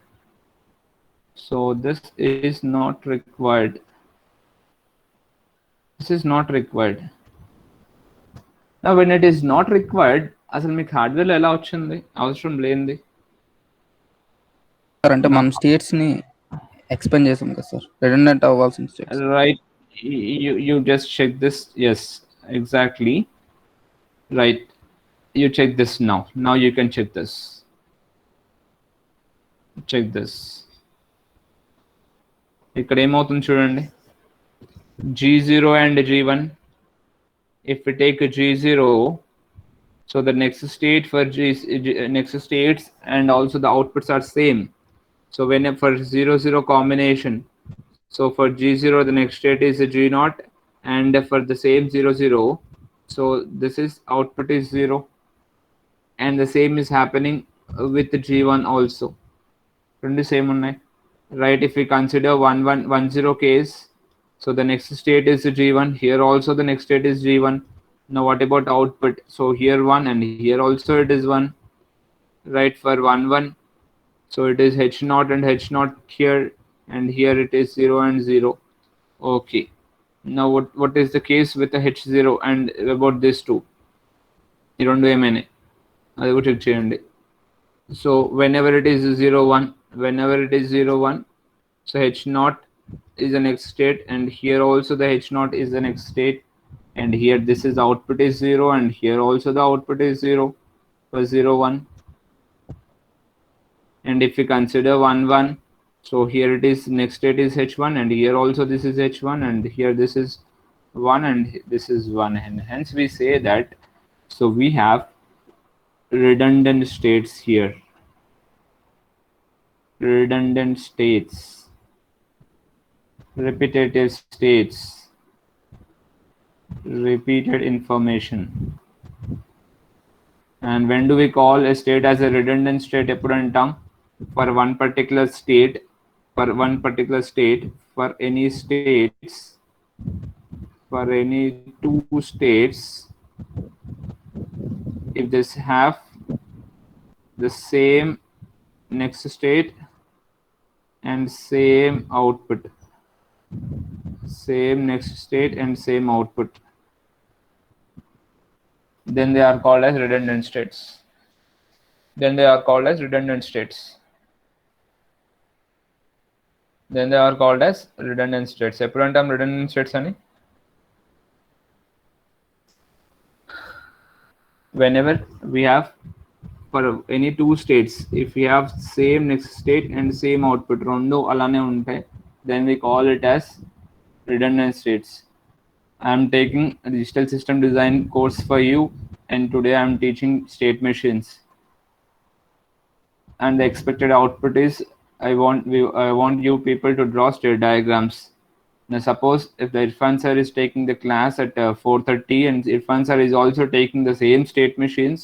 So this is not required. This is not required. Now when it is not required, అసలు మీకు హార్డ్వేర్లో ఎలా వచ్చింది? అవసరం లేనిది. Sir అంటే మనం states ని expand చేసాం కదా సార్, రిడెండెంట్ అవ్వాల్సిన states. Right, you just check this. Yes, exactly. Right, you check this now. Now you can check this. Check this. ఇక్కడ ఏమవుతుంది చూడండి, G0 and G1. If we take a G0, so the next state for next states and also the outputs are same. So when for 0-0 combination, so for G0 the next state is a G0, and for the same 0-0, so this is output is 0, and the same is happening with the G1 also. Two same unnai, right? If we consider 1-1-1-0 case, so the next state is G1, here also the next state is G1. Now what about output? So here 1 and here also it is 1, right? For 1-1, so it is H0 and H0 here, and here it is 0 and 0. Okay, now what is the case with the H0 and about this two? You don't do ఏమైనా అది కూడా check చేయండి. So whenever it is 0-1, whenever it is 0-1, so H0 is the next state, and here also the H0 is the next state, and here this is output is 0, and here also the output is 0 for 0-1. And if we consider 1-1, so here it is next state is H1, and here also this is H1, and here this is 1, and this is 1, and hence we say that, so we have redundant states here. Redundant states, repetitive states, repeated information. And when do we call a state as a redundant state? ఎప్పుడు అంటాం? For one particular state, for any states, for any two states, if this have the same next state and same output, same next state and same output, then they are called as redundant states. Then they are called as redundant states. Then they are called as redundant states. ఎప్పుడు అంటాం redundant states అని? Whenever we have for any two states, if we have same next state and same output, రెండు అలానే ఉంటాయి, then we call it as redundant states. I am taking a digital system design course for you, and today I am teaching state machines, and the expected output is I want you people to draw state diagrams. Now suppose if the Irfan sir is taking the class at 4:30, and Irfan sir is also taking the same state machines,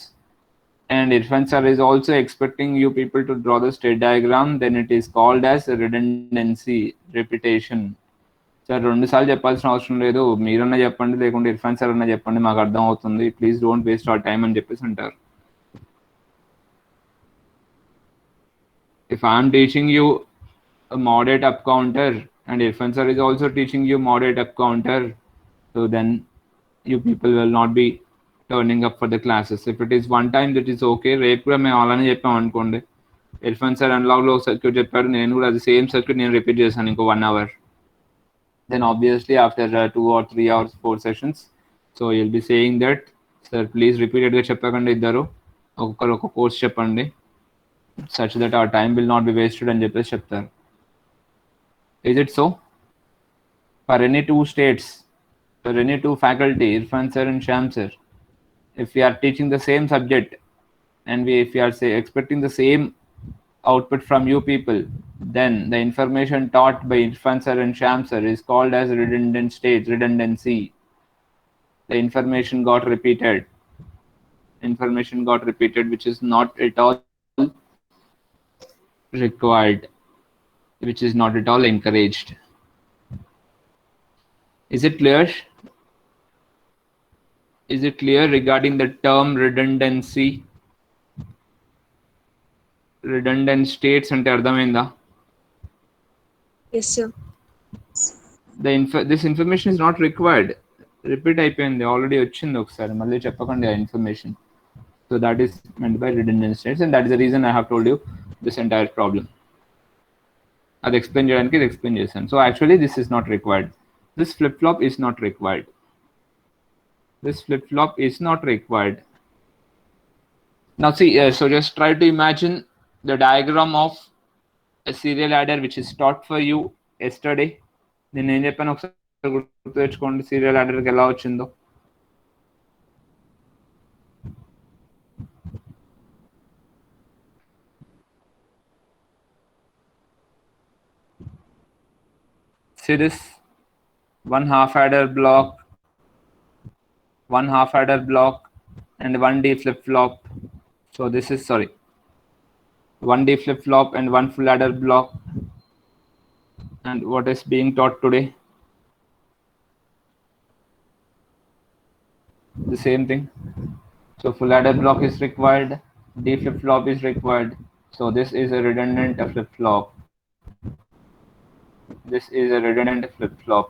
and Irfan sir is also expecting you people to draw the state diagram, then it is called as redundancy, repetition. Sir 2 సార్లు చెప్పాల్సిన అవసరం లేదు, మీరన్నా చెప్పండి లేకుంటే Irfan sir అన్నా చెప్పండి, మాకు అర్థం అవుతుంది, please don't waste our time అని చెప్పేసి అంటారు. If I am teaching you a moderate up counter and Irfan sir is also teaching you moderate up counter, so then you people will not be turning up for the classes. If it is one time, that is okay. రేపు కూడా మేము అలానే చెప్పాం అనుకోండి, Irfan sir అనలాగ్లో ఒక circuit చెప్పారు, నేను కూడా అది సేమ్ సర్క్యూట్ నేను రిపీట్ చేశాను ఇంకో 1 hour. Then obviously after 2 or 3 hours 4 sessions, so you'll be saying that sir please repeatedly చెప్పకండి, ఇద్దరు ఒక్కొక్కరు ఒక కోర్స్ చెప్పండి, such that our time will not be wasted అని చెప్పేసి చెప్తారు. Is it so? For any two states, for any two faculty, Irfan sir and Sham sir, if we are teaching the same subject and if we are expecting the same output from you people, then the information taught by Irfan sir and Sham sir is called as redundant state, redundancy. The information got repeated. information got repeated, which is not at all required, which is not at all encouraged. Is it clear? Is it clear regarding the term redundancy? Redundant states ante ardhamainda? Yes, sir. This information is not required. Repeat అయిపోయింది, already వచ్చింది ఒకసారి, మళ్ళీ చెప్పకండి ఆ information. So that is meant by redundant states, and that is the reason I have told you this entire problem. అది explain చేయడానికి ఇది explain చేశాను. So actually this is not required. This flip-flop is not required. This flip-flop is not required. Now see, so just try to imagine the diagram of a serial adder which is taught for you yesterday. నేను ఏం చెప్పాను ఒకసారి గుర్తు తెచ్చుకోండి, serial ఆర్డర్కి ఎలా వచ్చిందో. See this, one half adder block, one half adder block, and 1D flip-flop. So this is, sorry, 1D flip-flop and one full adder block. And what is being taught today? The same thing. So full adder block is required, D flip-flop is required. So this is a redundant flip-flop. This is a redundant flip-flop.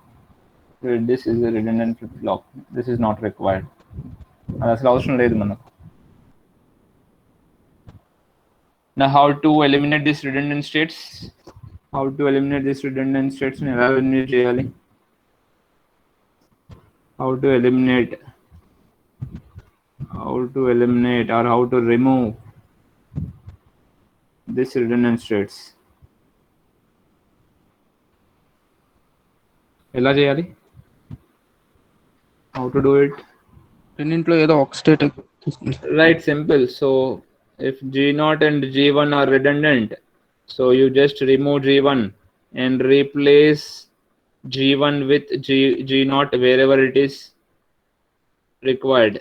This is a redundant flip-flop. This is not required. అసలు అవసరం లేదు మనకు. Now how to eliminate these redundant states? How to eliminate these redundant states? ఎలా eliminate చేయాలి? How to eliminate or how to remove these redundant states? ఎలా చేయాలి? How to do it? రెండింటిలో ఏదో ఒక స్టేట్ తీసుకుంటాం. Right, simple. So if G0 and G1 are redundant, so you just remove G1 and replace G1 with G0 wherever it is required.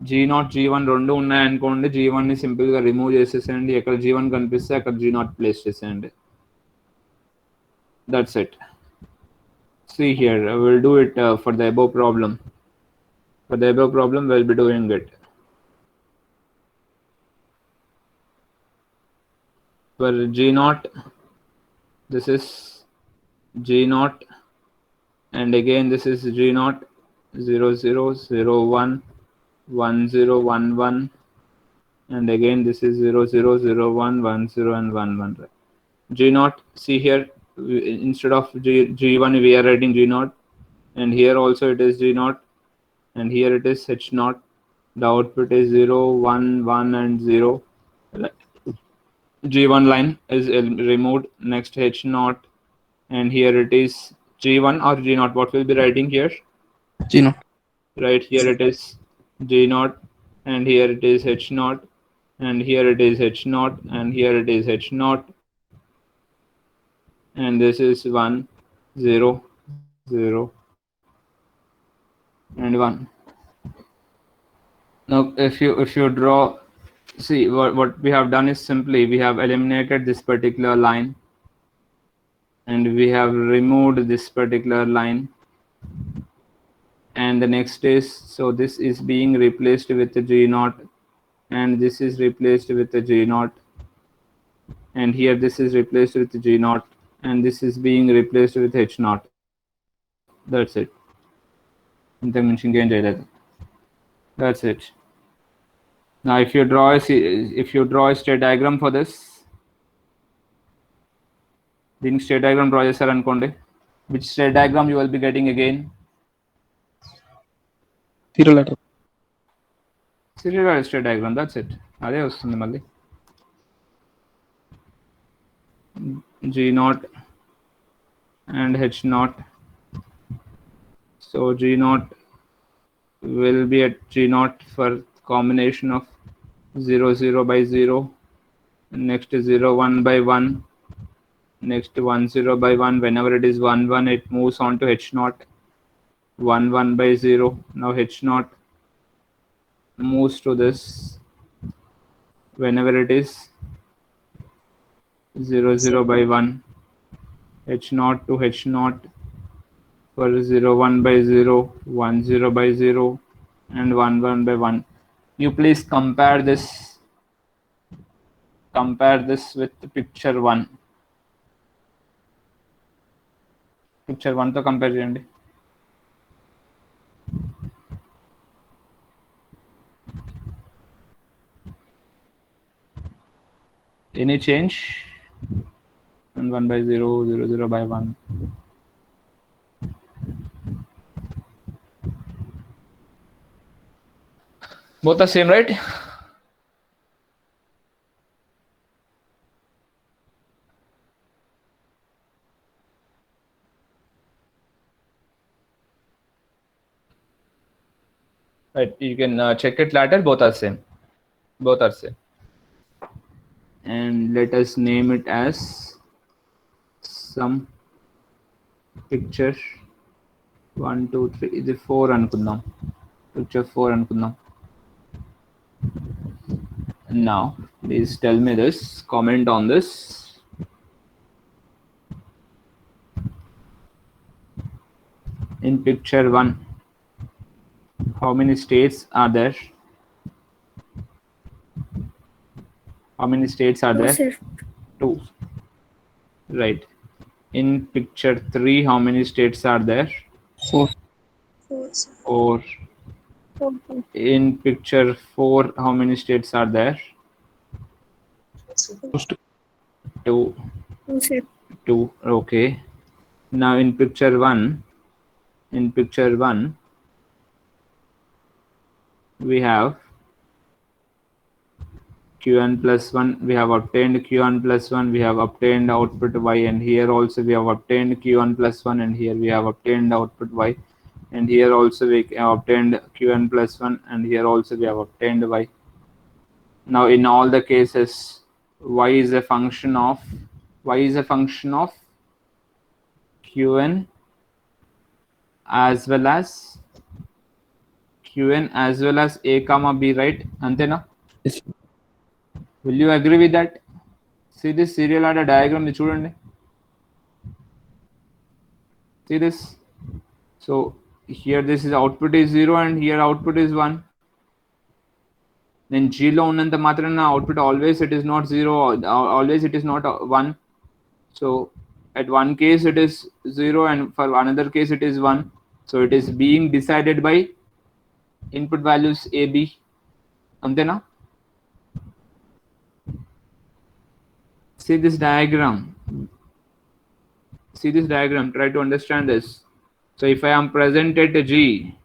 G0 G1 రెండు ఉన్నాయి అనుకోండి, G1 ని simple గా remove చేసేసేయండి, ఎక్కడ G1 కనిపిస్తే అక్కడ G0 ప్లేస్ చేసేయండి. That's it. See here, I will do it for the above problem. For the above problem, we'll be doing it. For G0, this is G0, and again this is G0, 0 0 0 1 1 0 1 1, and again this is 0 0 0 1 1 0 and 1 1. G0, see here, instead of G1 we are writing G0, and here also it is G0, and here it is H0. The output is 0 1 1 and 0. G1 line is removed. Next H0, and here it is G1 or G0. What will be writing here? G0. Right here it is G0, and here it is H0, and here it is H0, and here it is H0, and this is 1 0 0 and 1. Now if you draw, see what we have done is simply we have eliminated this particular line and we have removed this particular line, and the next is, so this is being replaced with the G0, and this is replaced with the G0, and here this is replaced with the G0, and this is being replaced with H0. That's it. That's it. Now if you draw a state diagram for this, దీనికి state diagram draw చేశారనుకోండి, which state diagram you will be getting again? Serial ladder. Serial ladder state diagram, that's it. అదే వస్తుంది మళ్ళీ. G0 and H0. So G0 will be at G0 for combination of 0 0 by 0, next 0 1 by 1, next 1 0 by 1. Whenever it is 1 1, it moves on to H0, 1 1 by 0. Now H0, moves to this whenever it is 0 0 by 1, h0 to h0 for 0 1 by 0, 1 0 by 0, and 1 1 by 1. You please compare this with picture 1. Picture 1 తో compare చేయండి. Any change? And 1 by 0, 0 0 by 1. Both are same, right? Right, you can check it later. Both are same. Both are same. And let us name it as some picture 1 2 3. ఇది 4 అనుకుందాం. Picture 4 అనుకుందాం. Now please tell me this, comment on this. In picture 1, how many states are there? How many states are there? Sir. 2. Right. In picture 3, how many states are there? 4. 4, sir. 4. In picture 4, how many states are there? 2. 2, sir. 2. Okay. Now in picture 1, we have Qn plus 1. We have obtained Qn plus 1. We have obtained output y, and here also we have obtained Qn plus 1, and here we have obtained output y, and here also we have obtained Qn plus 1, and here also we have obtained y. Now in all the cases, y is a function of Qn as well as a comma b, right? Antena? Yes. Will you agree with that? See this serial order diagram, chudandi. See this? So here this is output is 0 and here output is 1. Then G lo unnanta matrana output always it is not 0, always it is not 1. So at one case it is 0 and for another case it is 1. So it is being decided by input values a, b. Antena? See this diagram. Try to understand this. So if I am present at G,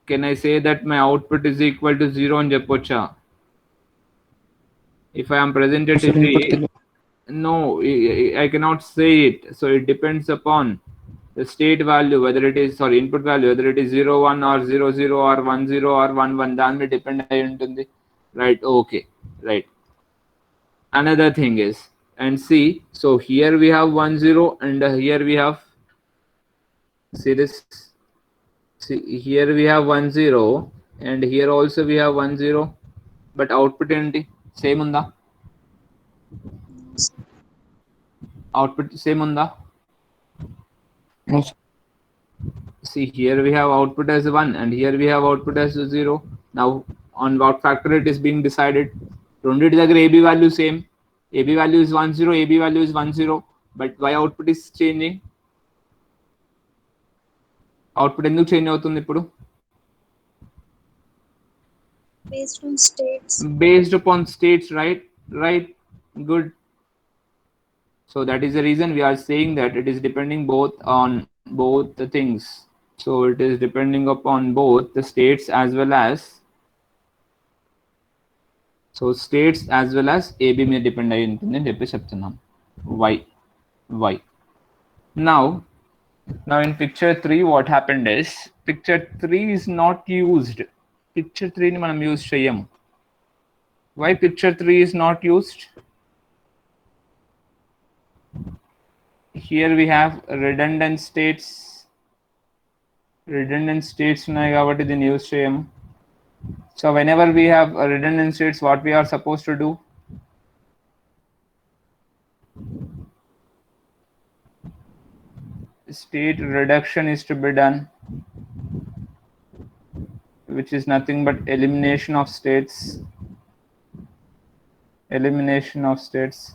can I say that my output is equal to 0 and Jepocha? If I am present at G, no, I cannot say it. So it depends upon the state value, whether it is, sorry, input value, whether it is 0 1 or 0 0 or 1 0 or 1 1. That may depend on, right? Okay, right. Another thing is, and see, so here we have 1 0 and here we have, see this, see here we have 1 0 and here also we have 1 0, but output enti same unda, output same unda. No, sir. See here we have output as 1 and here we have output as 0. Now on what factor it is being decided? Rundit dagger AB value same. AB value is 1 0, AB value is 1 0, but why output is changing? Output ఎందుకు change అవుతుంది ఇప్పుడు? Based on states. Based upon states, right? Good. So that is the reason we are saying that it is depending both on both the things. So it is depending upon both the states as well as, so states as well as AB may depend ayi untundhi అని చెప్పి చెప్తున్నాం. Why? Now in picture 3 what happened is, picture 3 is not used. Picture 3 ni manam use cheyamu. Why picture 3 is not used? Here we have redundant states ఉన్నాయి కాబట్టి దీన్ని use చేయము. So whenever we have a redundant states, what we are supposed to do? State reduction is to be done, which is nothing but elimination of states. Elimination of states.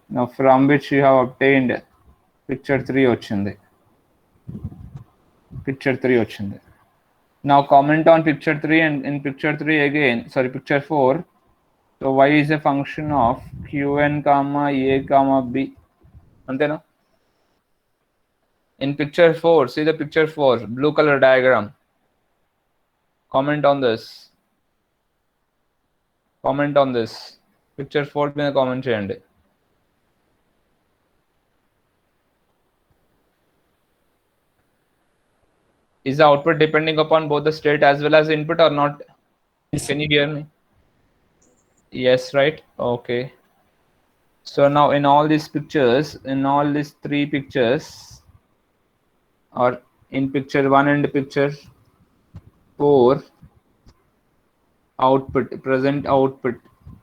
Now from which you have obtained picture 3 ochindi. Picture 3 ochindi. Now comment on picture 3, and in picture 3 again, sorry, picture 4. So y is a function of qn comma a comma b. Antena? In picture 4, see the picture 4, blue color diagram. Comment on this. Comment on this. Picture 4 में comment चेंड. Is the output depending upon both the state as well as input or not? Yes. Can you hear me? Yes, right? Okay. So now in all these pictures, in all these 3 pictures, or in picture 1 and picture 4, output, present output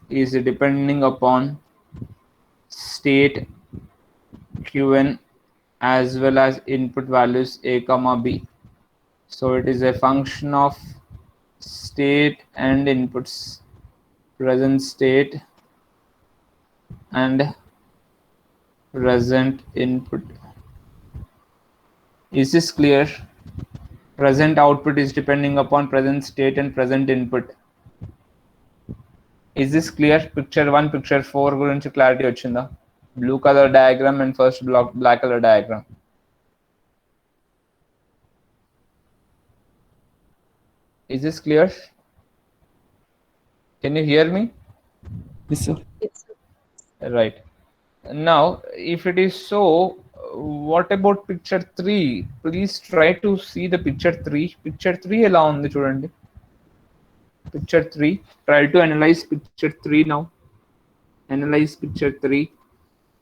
is depending upon state qn as well as input values a comma b. So it is a function of state and inputs, present state and present input. Is this clear? Present output is depending upon present state and present input. Is this clear? Picture 1, picture 4 gurinchi clarity vachinda. Blue color diagram and first black color diagram. Is this clear? Can you hear me? Yes, sir. Right. Now, if it is so, what about picture 3? Please try to see the picture 3. Picture 3 ఎలా ఉంది చూడండి. Picture 3. Try to analyze picture 3 now. Analyze picture 3.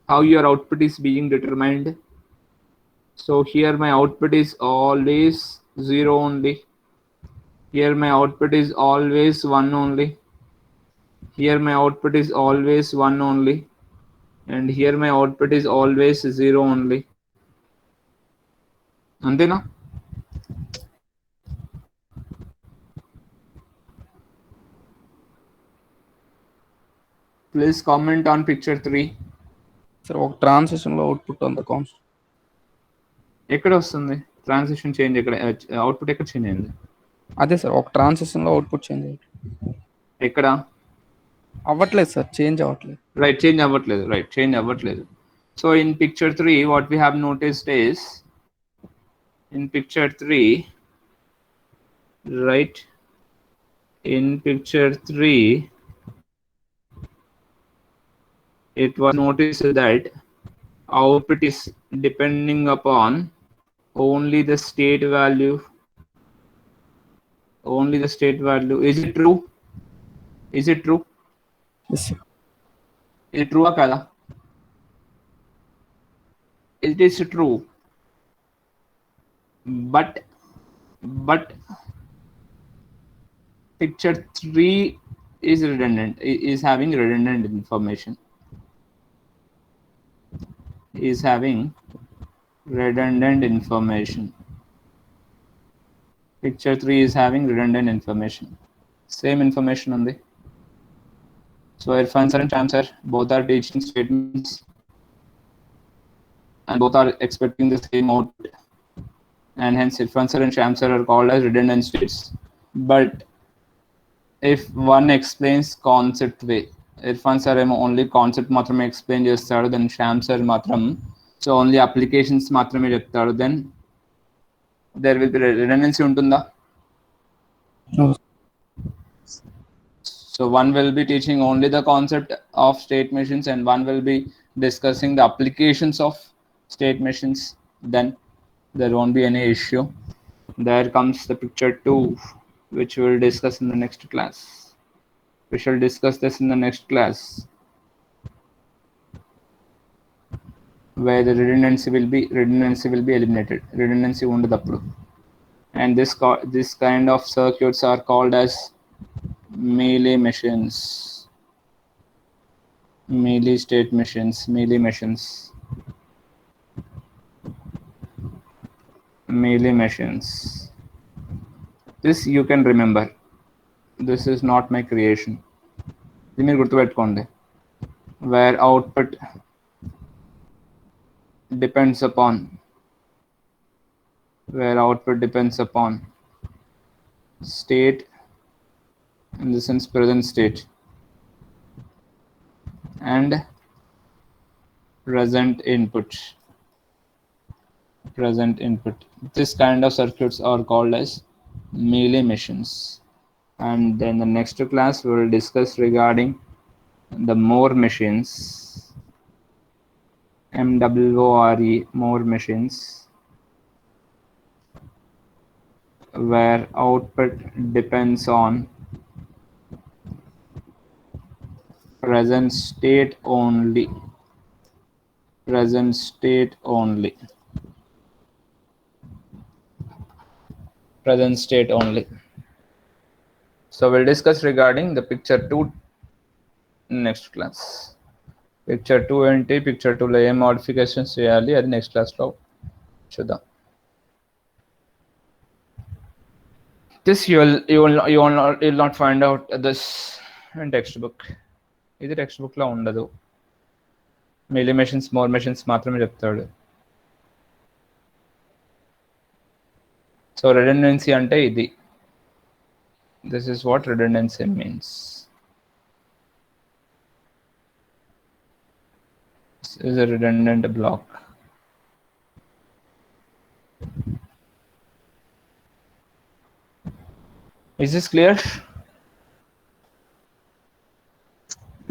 How your output is being determined. So here my output is always 0 only. Here my output is always 1 only. Here my output is always 1 only. And here my output is always 0 only. Antena? Please comment on picture 3. Sir, ఒక transition లో output అంత constant. ఎక్కడ వస్తుంది transition change? ఎక్కడ output ఎక్కడ change అయింది? అదే sir, ఒక ట్రాన్సిషన్ లో అవుట్పుట్ చేంజ్ ఎక్కడ అవ్వట్లేదు సార్, చేంజ్ అవ్వట్లేదు. Right, change అవ్వట్లేదు. Right, change అవ్వట్లేదు. So in picture 3, what we have noticed is, in picture 3, right, in picture 3, it was noticed that output is depending upon only the state value. Only the state value. Is it true? Is it true? Yes, sir. Is it true or kada? It is true. But picture 3 is redundant, is having redundant information. Is having redundant information. Picture 3 is having redundant information. Same information on the. So Irfan sir and Cham sir both are teaching statements and both are expecting the same output, and hence Irfan sir and Cham sir are called as redundant states. But if one explains concept way, Irfan sir only concept matrame explain chestadu, then Cham sir matram so only applications matrame cheptadu, then there will be redundancy untunda. No. So one will be teaching only the concept of state machines and one will be discussing the applications of state machines. Then there won't be any issue. There comes the picture 2, which we will discuss in the next class. We shall discuss this in the next class, where the redundancy will be eliminated. Redundancy won't approve. And this kind of circuits are called as melee machines, melee state machines, melee machines, melee machines. This you can remember. This is not my creation. దీన్ని మీరు గుర్తుపెట్టుకోండి. Where output depends upon state, in the sense present state, and present input. This kind of circuits are called as melee machines. And then the next class we will discuss regarding the Moore machines, MWRE, Moore machines, where output depends on present state only. Present state only. So we'll discuss regarding the picture 2 next class. Picture 2 ఏంటి, picture 2 లో ఏం modifications చేయాలి అది next క్లాస్లో చూద్దాం. This you will not find out this in textbook. ఇది textbook లో ఉండదు. melee machines, Moore machines మాత్రమే చెప్తాడు. సో redundancy అంటే ఇది. This is what redundancy means. This is a redundant block. Is this clear?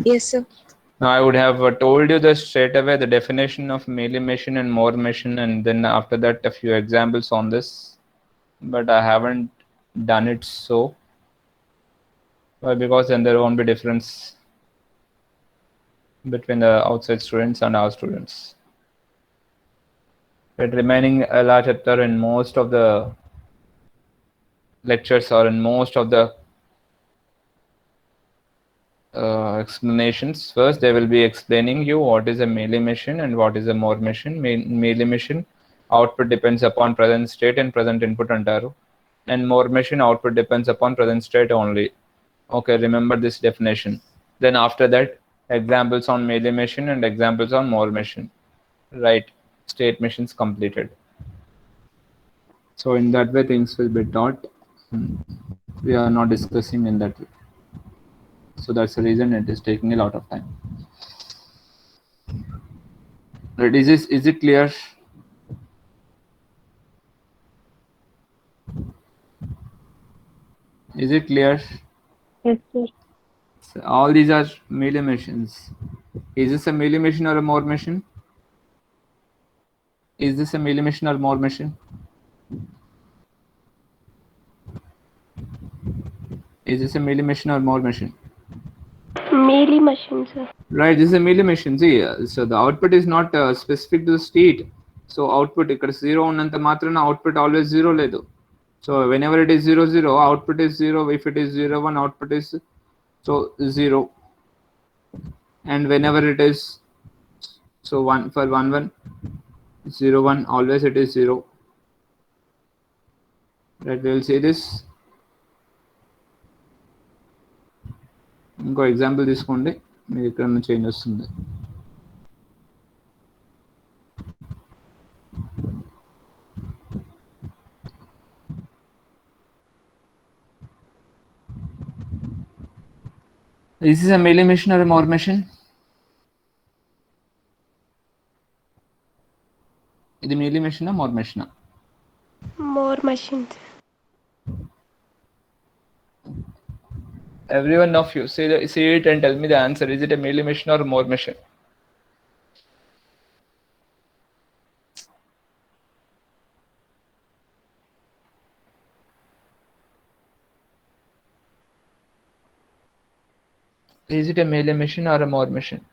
Yes, sir. Now I would have told you this straight away, the definition of melee machine and Moore machine, and then after that a few examples on this, but I haven't done it so. Why? Because then there won't be difference between the outside students and our students. But remaining ela chapter in most of the lectures or in most of the explanations. First they will be explaining you what is a melee machine and what is a Moore machine. Melee machine output depends upon present state and present input antaru, and Moore machine output depends upon present state only. Okay, remember this definition. Then after that, examples on melee machine and examples on Moore machine. Right, state machines completed. So in that way things will be taught. We are not discussing in that way. So that's the reason it is taking a lot of time. Right, is it clear? Is it clear? Yes, sir. So all these are melee machines. Is this a melee machine or a Moore machine? Is this a melee machine or Moore machine? Is this a melee machine or Moore machine? Melee machine, sir. Right, this is a melee machine. See, so the output is not specific to the state. So output ikkada 0 ఉన్నంత మాత్రాన output always 0 లేదు. So whenever it is 0 0, output is 0. If it is 0 1, output is so 0. And whenever it is so 1 for 1 1 0 1, always it is 0. Right, we will see this. ఇంకో example తీసుకోండి, మీకు ఇక్కడ change వస్తుంది. Is this a melee machine or a Moore machine? ఇది melee machine or Moore machine? More machines. Everyone of you say it and tell me the answer. Is it a melee machine or a Moore machine? Is it a melee machine or a Moore machine?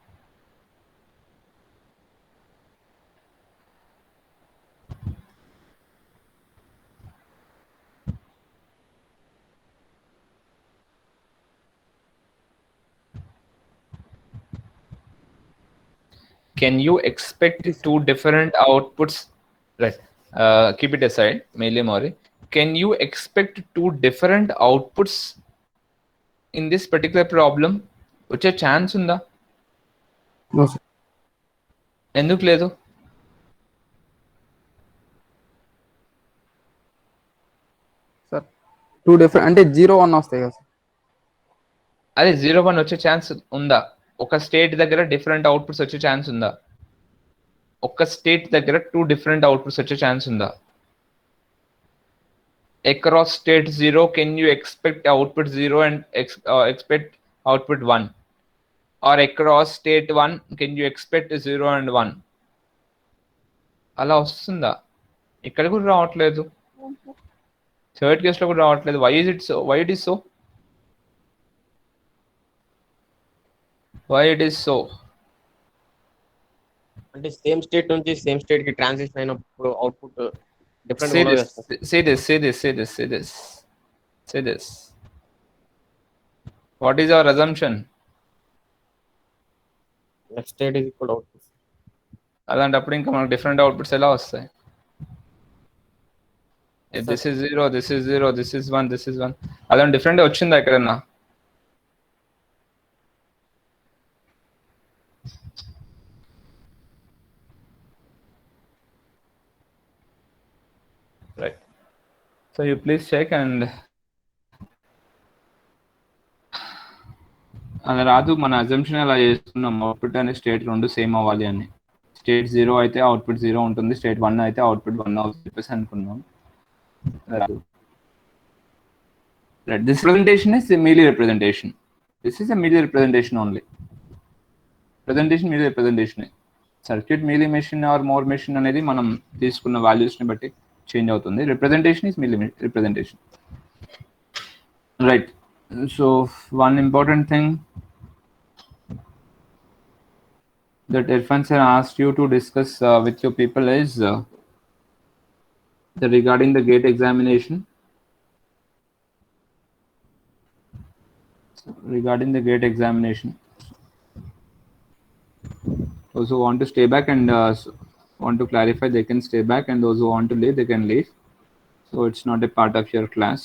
can you expect two different outputs? Right. Keep it aside, Mele Mori. Can you expect two different outputs in this particular problem? Which a chance unda? No, sir. ఎందుకు లేదు? Sir 2 different అంటే 0 1 వస్తాయి కదా sir. అదే 0 1 వచ్చే chance ఉందా? ఒక state దగ్గర డిఫరెంట్ అవుట్పుట్స్ వచ్చే ఛాన్స్ ఉందా? ఒక స్టేట్ దగ్గర 2 డిఫరెంట్ అవుట్పుట్స్ వచ్చే ఛాన్స్ ఉందా? Across state 0, can you expect output 0 and expect output 1? Or across state 1, can you expect 0 and 1? అలా వస్తుందా? ఇక్కడ కూడా రావట్లేదు. థర్డ్ కేసులో కూడా రావట్లేదు. Why is it so? Why it is so? Why it is so? అంటే సేమ్ స్టేట్ నుంచి సేమ్ స్టేట్ కి ట్రాన్సిషన్ అయినప్పుడు అవుట్పుట్ డిఫరెంట్ Say గా this, వస్తుంది. say this, say this, say this, say this, say this. What is our assumption? Next state is equal output. అలాంటప్పుడు ఇంకా మనకు different outputs ఎలా వస్తాయి? This is 0, this is 0, this is 1, this is 1. అలాంటి different వచ్చిందా ఎక్కడన్నా? Right. So you please check and అలా రాదు. మన అజంప్షన్ అలా చేసుకున్నాం, అవుట్పుట్ అనే స్టేట్ రెండు సేమ్ అవ్వాలి అని. స్టేట్ 0 అయితే అవుట్పుట్ 0 ఉంటుంది, స్టేట్ 1 అయితే అవుట్పుట్ 1 అవుతుంది చెప్పేసి అనుకున్నాం. Right. This representation is a Mealy representation. This is a Mealy representation only. Presentation Mealy representation. Circuit Mealy machine or Moore machine అనేది మనం తీసుకున్న వాల్యూస్ ని బట్టి చేంజ్ అవుతుంది. Representation is Mealy representation. Right. So one important thing that Irfan sir asked you to discuss with your people is regarding the gate examination. Regarding the gate examination, those who want to stay back and want to clarify, they can stay back, and those who want to leave, they can leave. So it's not a part of your class.